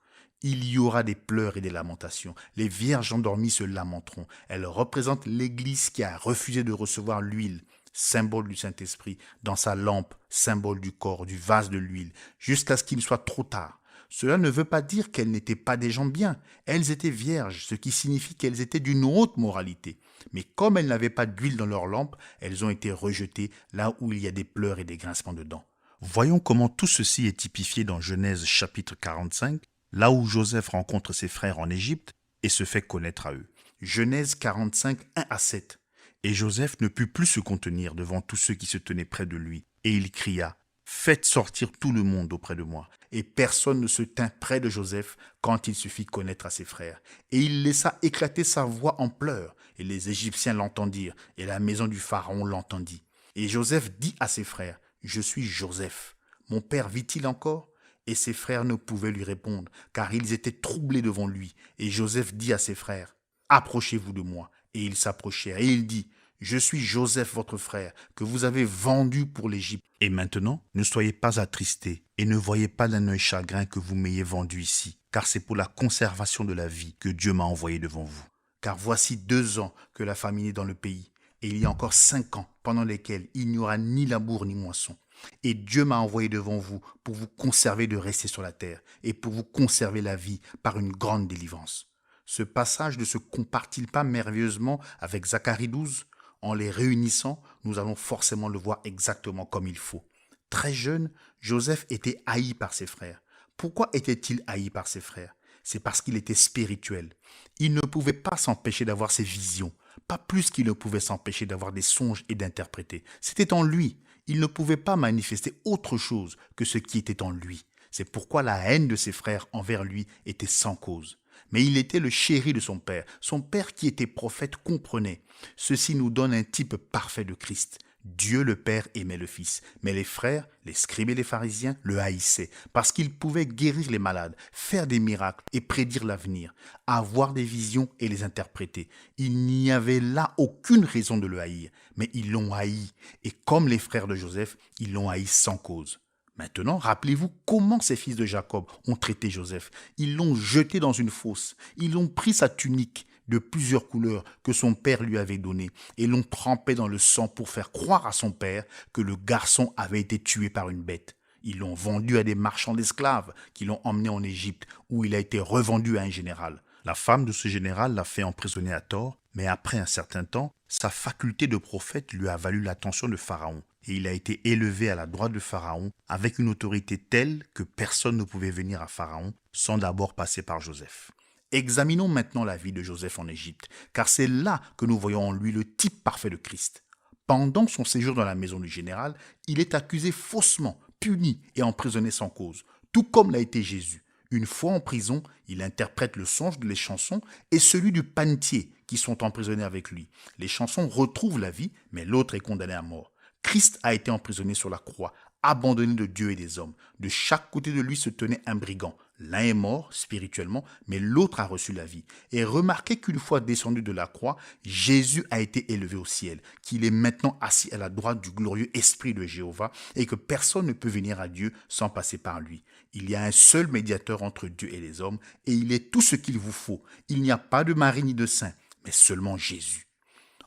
Il y aura des pleurs et des lamentations. Les vierges endormies se lamenteront. Elles représentent l'Église qui a refusé de recevoir l'huile, symbole du Saint-Esprit, dans sa lampe, symbole du corps, du vase de l'huile, jusqu'à ce qu'il soit trop tard. Cela ne veut pas dire qu'elles n'étaient pas des gens bien. Elles étaient vierges, ce qui signifie qu'elles étaient d'une haute moralité. Mais comme elles n'avaient pas d'huile dans leur lampe, elles ont été rejetées là où il y a des pleurs et des grincements de dents. Voyons comment tout ceci est typifié dans Genèse chapitre 45, là où Joseph rencontre ses frères en Égypte et se fait connaître à eux. Genèse 45, 1 à 7. Et Joseph ne put plus se contenir devant tous ceux qui se tenaient près de lui, et il cria: Faites sortir tout le monde auprès de moi. Et personne ne se tint près de Joseph quand il se fit connaître à ses frères. Et il laissa éclater sa voix en pleurs, et les Égyptiens l'entendirent, et la maison du Pharaon l'entendit. Et Joseph dit à ses frères: Je suis Joseph. Mon père vit-il encore? Et ses frères ne pouvaient lui répondre, car ils étaient troublés devant lui. Et Joseph dit à ses frères: Approchez-vous de moi. Et ils s'approchèrent, et il dit: Je suis Joseph votre frère, que vous avez vendu pour l'Égypte. Et maintenant, ne soyez pas attristés, et ne voyez pas d'un œil chagrin que vous m'ayez vendu ici, car c'est pour la conservation de la vie que Dieu m'a envoyé devant vous. Car voici 2 ans que la famine est dans le pays, et il y a encore 5 ans pendant lesquels il n'y aura ni labour ni moisson. Et Dieu m'a envoyé devant vous pour vous conserver de rester sur la terre, et pour vous conserver la vie par une grande délivrance. Ce passage ne se compare-t-il pas merveilleusement avec Zacharie 12? En les réunissant, nous allons forcément le voir exactement comme il faut. Très jeune, Joseph était haï par ses frères. Pourquoi était-il haï par ses frères? C'est parce qu'il était spirituel. Il ne pouvait pas s'empêcher d'avoir ses visions, pas plus qu'il ne pouvait s'empêcher d'avoir des songes et d'interpréter. C'était en lui. Il ne pouvait pas manifester autre chose que ce qui était en lui. C'est pourquoi la haine de ses frères envers lui était sans cause. Mais il était le chéri de son père. Son père qui était prophète comprenait. Ceci nous donne un type parfait de Christ. Dieu le Père aimait le Fils, mais les frères, les scribes et les pharisiens le haïssaient parce qu'il pouvait guérir les malades, faire des miracles et prédire l'avenir, avoir des visions et les interpréter. Il n'y avait là aucune raison de le haïr, mais ils l'ont haï, et comme les frères de Joseph, ils l'ont haï sans cause. Maintenant, rappelez-vous comment ces fils de Jacob ont traité Joseph. Ils l'ont jeté dans une fosse, ils ont pris sa tunique de plusieurs couleurs que son père lui avait donnée et l'ont trempé dans le sang pour faire croire à son père que le garçon avait été tué par une bête. Ils l'ont vendu à des marchands d'esclaves qui l'ont emmené en Égypte où il a été revendu à un général. La femme de ce général l'a fait emprisonner à tort, mais après un certain temps, sa faculté de prophète lui a valu l'attention de Pharaon et il a été élevé à la droite de Pharaon avec une autorité telle que personne ne pouvait venir à Pharaon sans d'abord passer par Joseph. Examinons maintenant la vie de Joseph en Égypte, car c'est là que nous voyons en lui le type parfait de Christ. Pendant son séjour dans la maison du général, il est accusé faussement, puni et emprisonné sans cause, tout comme l'a été Jésus. Une fois en prison, il interprète le songe des chansons et celui du panetier qui sont emprisonnés avec lui. Les chansons retrouvent la vie, mais l'autre est condamné à mort. Christ a été emprisonné sur la croix, abandonné de Dieu et des hommes. De chaque côté de lui se tenait un brigand. L'un est mort spirituellement, mais l'autre a reçu la vie. Et remarquez qu'une fois descendu de la croix, Jésus a été élevé au ciel, qu'il est maintenant assis à la droite du glorieux Esprit de Jéhovah et que personne ne peut venir à Dieu sans passer par lui. Il y a un seul médiateur entre Dieu et les hommes et il est tout ce qu'il vous faut. Il n'y a pas de Marie ni de saint, mais seulement Jésus.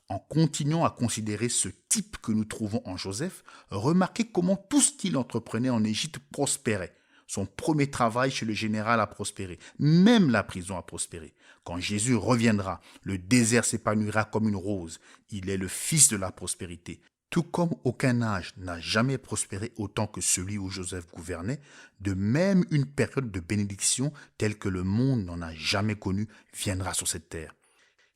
En continuant à considérer ce type que nous trouvons en Joseph, remarquez comment tout ce qu'il entreprenait en Égypte prospérait. Son premier travail chez le général a prospéré, même la prison a prospéré. Quand Jésus reviendra, le désert s'épanouira comme une rose. Il est le fils de la prospérité. Tout comme aucun âge n'a jamais prospéré autant que celui où Joseph gouvernait, de même une période de bénédiction telle que le monde n'en a jamais connue viendra sur cette terre.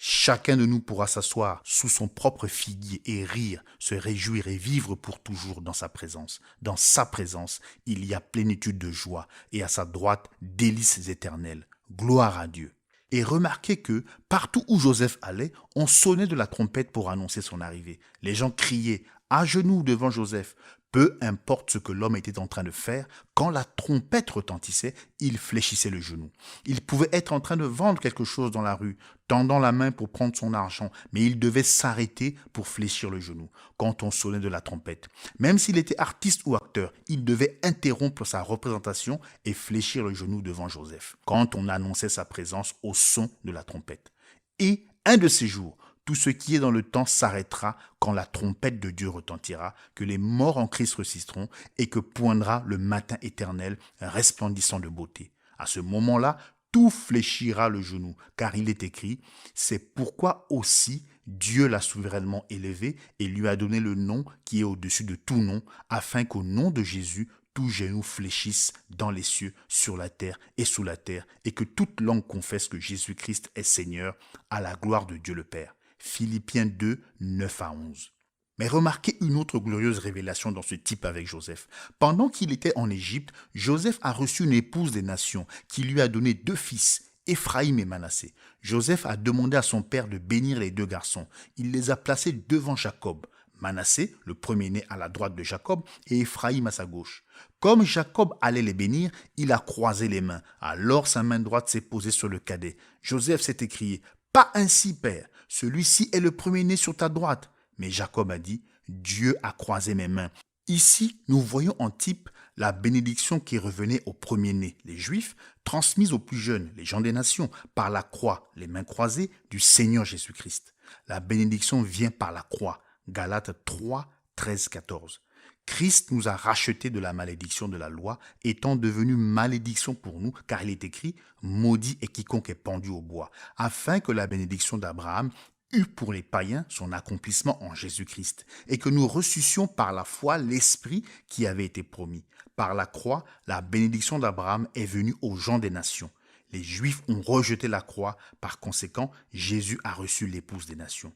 Chacun de nous pourra s'asseoir sous son propre figuier et rire, se réjouir et vivre pour toujours dans sa présence. Dans sa présence, il y a plénitude de joie et à sa droite, délices éternelles. Gloire à Dieu. Et remarquez que, partout où Joseph allait, on sonnait de la trompette pour annoncer son arrivée. Les gens criaient à genoux devant Joseph. Peu importe ce que l'homme était en train de faire, quand la trompette retentissait, il fléchissait le genou. Il pouvait être en train de vendre quelque chose dans la rue, tendant la main pour prendre son argent, mais il devait s'arrêter pour fléchir le genou quand on sonnait de la trompette. Même s'il était artiste ou acteur, il devait interrompre sa représentation et fléchir le genou devant Joseph quand on annonçait sa présence au son de la trompette. Et un de ces jours, tout ce qui est dans le temps s'arrêtera quand la trompette de Dieu retentira, que les morts en Christ ressusciteront et que poindra le matin éternel resplendissant de beauté. À ce moment-là, tout fléchira le genou, car il est écrit, c'est pourquoi aussi Dieu l'a souverainement élevé et lui a donné le nom qui est au-dessus de tout nom, afin qu'au nom de Jésus, tout genou fléchisse dans les cieux, sur la terre et sous la terre, et que toute langue confesse que Jésus-Christ est Seigneur, à la gloire de Dieu le Père. Philippiens 2, 9 à 11. Mais remarquez une autre glorieuse révélation dans ce type avec Joseph. Pendant qu'il était en Égypte, Joseph a reçu une épouse des nations qui lui a donné 2 fils, Éphraïm et Manassé. Joseph a demandé à son père de bénir les 2 garçons. Il les a placés devant Jacob. Manassé, le premier-né, à la droite de Jacob, et Éphraïm à sa gauche. Comme Jacob allait les bénir, il a croisé les mains. Alors sa main droite s'est posée sur le cadet. Joseph s'est écrié, « Pas ainsi, père, celui-ci est le premier-né sur ta droite. » Mais Jacob a dit, « Dieu a croisé mes mains. » Ici, nous voyons en type la bénédiction qui revenait aux premiers-nés, les Juifs, transmise aux plus jeunes, les gens des nations, par la croix, les mains croisées du Seigneur Jésus-Christ. La bénédiction vient par la croix. Galates 3, 13, 14. Christ nous a rachetés de la malédiction de la loi, étant devenu malédiction pour nous, car il est écrit, « Maudit est quiconque est pendu au bois », afin que la bénédiction d'Abraham eut pour les païens son accomplissement en Jésus-Christ, et que nous reçussions par la foi l'Esprit qui avait été promis. Par la croix, la bénédiction d'Abraham est venue aux gens des nations. Les Juifs ont rejeté la croix, par conséquent, Jésus a reçu l'épouse des nations.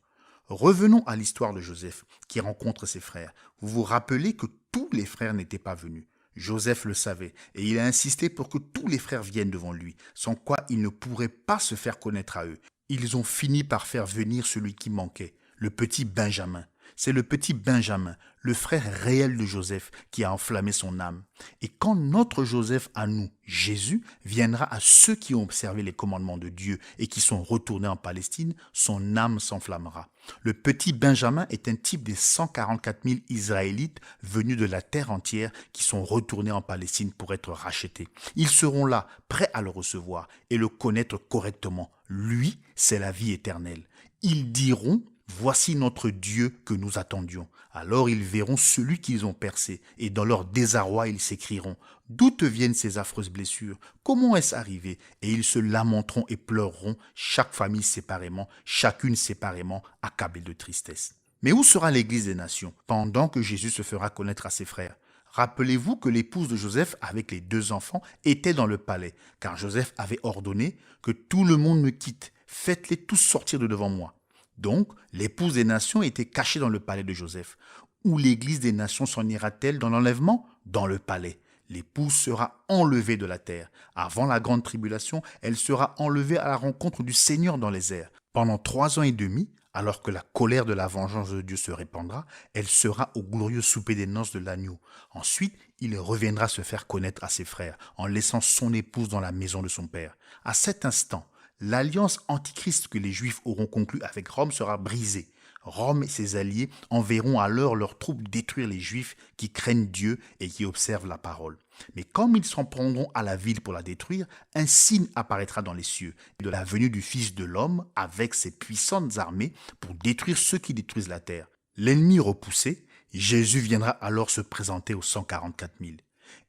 Revenons à l'histoire de Joseph, qui rencontre ses frères. Vous vous rappelez que tous les frères n'étaient pas venus. Joseph le savait, et il a insisté pour que tous les frères viennent devant lui, sans quoi il ne pourrait pas se faire connaître à eux. Ils ont fini par faire venir celui qui manquait, le petit Benjamin. C'est le petit Benjamin, le frère réel de Joseph, qui a enflammé son âme. Et quand notre Joseph à nous, Jésus, viendra à ceux qui ont observé les commandements de Dieu et qui sont retournés en Palestine, son âme s'enflammera. Le petit Benjamin est un type des 144 000 Israélites venus de la terre entière qui sont retournés en Palestine pour être rachetés. Ils seront là, prêts à le recevoir et le connaître correctement. Lui, c'est la vie éternelle. Ils diront, voici notre Dieu que nous attendions. Alors ils verront celui qu'ils ont percé, et dans leur désarroi ils s'écrieront, d'où te viennent ces affreuses blessures? Comment est-ce arrivé? Et ils se lamenteront et pleureront, chaque famille séparément, chacune séparément, accablée de tristesse. Mais où sera l'Église des nations, pendant que Jésus se fera connaître à ses frères? Rappelez-vous que l'épouse de Joseph avec les 2 enfants était dans le palais, car Joseph avait ordonné que tout le monde me quitte, faites-les tous sortir de devant moi. Donc, l'épouse des nations était cachée dans le palais de Joseph. Où l'Église des nations s'en ira-t-elle dans l'enlèvement? Dans le palais. L'épouse sera enlevée de la terre. Avant la grande tribulation, elle sera enlevée à la rencontre du Seigneur dans les airs. Pendant 3 ans et demi, alors que la colère de la vengeance de Dieu se répandra, elle sera au glorieux souper des noces de l'agneau. Ensuite, il reviendra se faire connaître à ses frères, en laissant son épouse dans la maison de son père. À cet instant, l'alliance antichrist que les Juifs auront conclue avec Rome sera brisée. Rome et ses alliés enverront alors leurs troupes détruire les Juifs qui craignent Dieu et qui observent la parole. Mais comme ils s'en prendront à la ville pour la détruire, un signe apparaîtra dans les cieux de la venue du Fils de l'homme avec ses puissantes armées pour détruire ceux qui détruisent la terre. L'ennemi repoussé, Jésus viendra alors se présenter aux 144 000.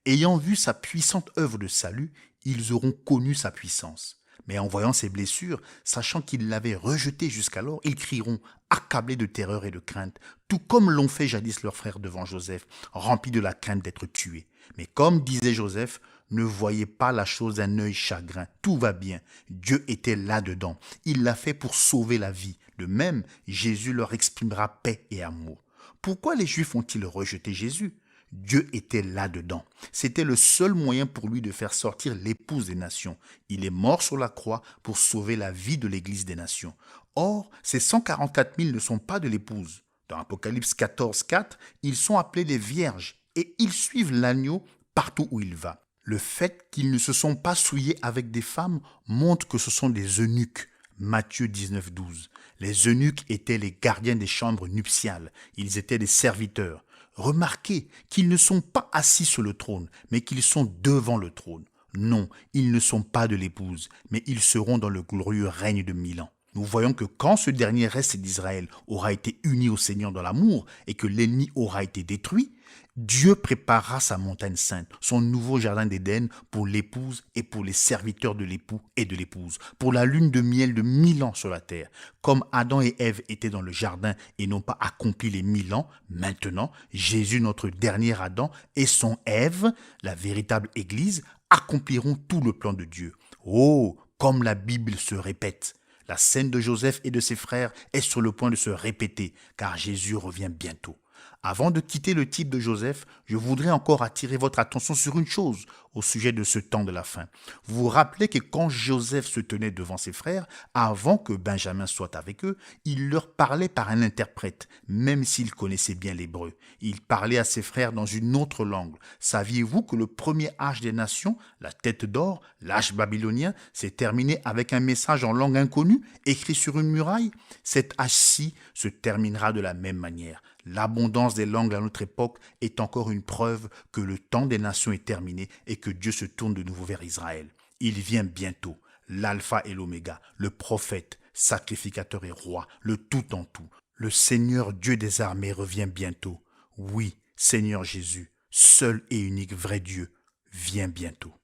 Ayant vu sa puissante œuvre de salut, ils auront connu sa puissance. Mais en voyant ses blessures, sachant qu'ils l'avaient rejeté jusqu'alors, ils crieront, accablés de terreur et de crainte, tout comme l'ont fait jadis leurs frères devant Joseph, remplis de la crainte d'être tués. Mais comme disait Joseph, ne voyez pas la chose d'un œil chagrin, tout va bien. Dieu était là-dedans, il l'a fait pour sauver la vie. De même, Jésus leur exprimera paix et amour. Pourquoi les Juifs ont-ils rejeté Jésus? Dieu était là-dedans. C'était le seul moyen pour lui de faire sortir l'épouse des nations. Il est mort sur la croix pour sauver la vie de l'Église des nations. Or, ces 144 000 ne sont pas de l'épouse. Dans Apocalypse 14, 4, ils sont appelés des vierges et ils suivent l'agneau partout où il va. Le fait qu'ils ne se sont pas souillés avec des femmes montre que ce sont des eunuques. Matthieu 19, 12. Les eunuques étaient les gardiens des chambres nuptiales. Ils étaient des serviteurs. Remarquez qu'ils ne sont pas assis sur le trône, mais qu'ils sont devant le trône. Non, ils ne sont pas de l'épouse, mais ils seront dans le glorieux règne de 1000 ans. nous voyons que quand ce dernier reste d'Israël aura été uni au Seigneur dans l'amour et que l'ennemi aura été détruit, Dieu préparera sa montagne sainte, son nouveau jardin d'Éden pour l'épouse et pour les serviteurs de l'époux et de l'épouse, pour la lune de miel de 1000 ans sur la terre. Comme Adam et Ève étaient dans le jardin et n'ont pas accompli les 1000 ans, maintenant, Jésus, notre dernier Adam, et son Ève, la véritable Église, accompliront tout le plan de Dieu. Oh, comme la Bible se répète! La scène de Joseph et de ses frères est sur le point de se répéter, car Jésus revient bientôt. Avant de quitter le type de Joseph, je voudrais encore attirer votre attention sur une chose au sujet de ce temps de la fin. Vous vous rappelez que quand Joseph se tenait devant ses frères, avant que Benjamin soit avec eux, il leur parlait par un interprète, même s'il connaissait bien l'hébreu. Il parlait à ses frères dans une autre langue. Saviez-vous que le premier âge des nations, la tête d'or, l'âge babylonien, s'est terminé avec un message en langue inconnue, écrit sur une muraille? Cet âge-ci se terminera de la même manière. L'abondance des langues à notre époque est encore une preuve que le temps des nations est terminé et que Dieu se tourne de nouveau vers Israël. Il vient bientôt, l'alpha et l'oméga, le prophète, sacrificateur et roi, le tout en tout. Le Seigneur Dieu des armées revient bientôt. Oui, Seigneur Jésus, seul et unique vrai Dieu, viens bientôt.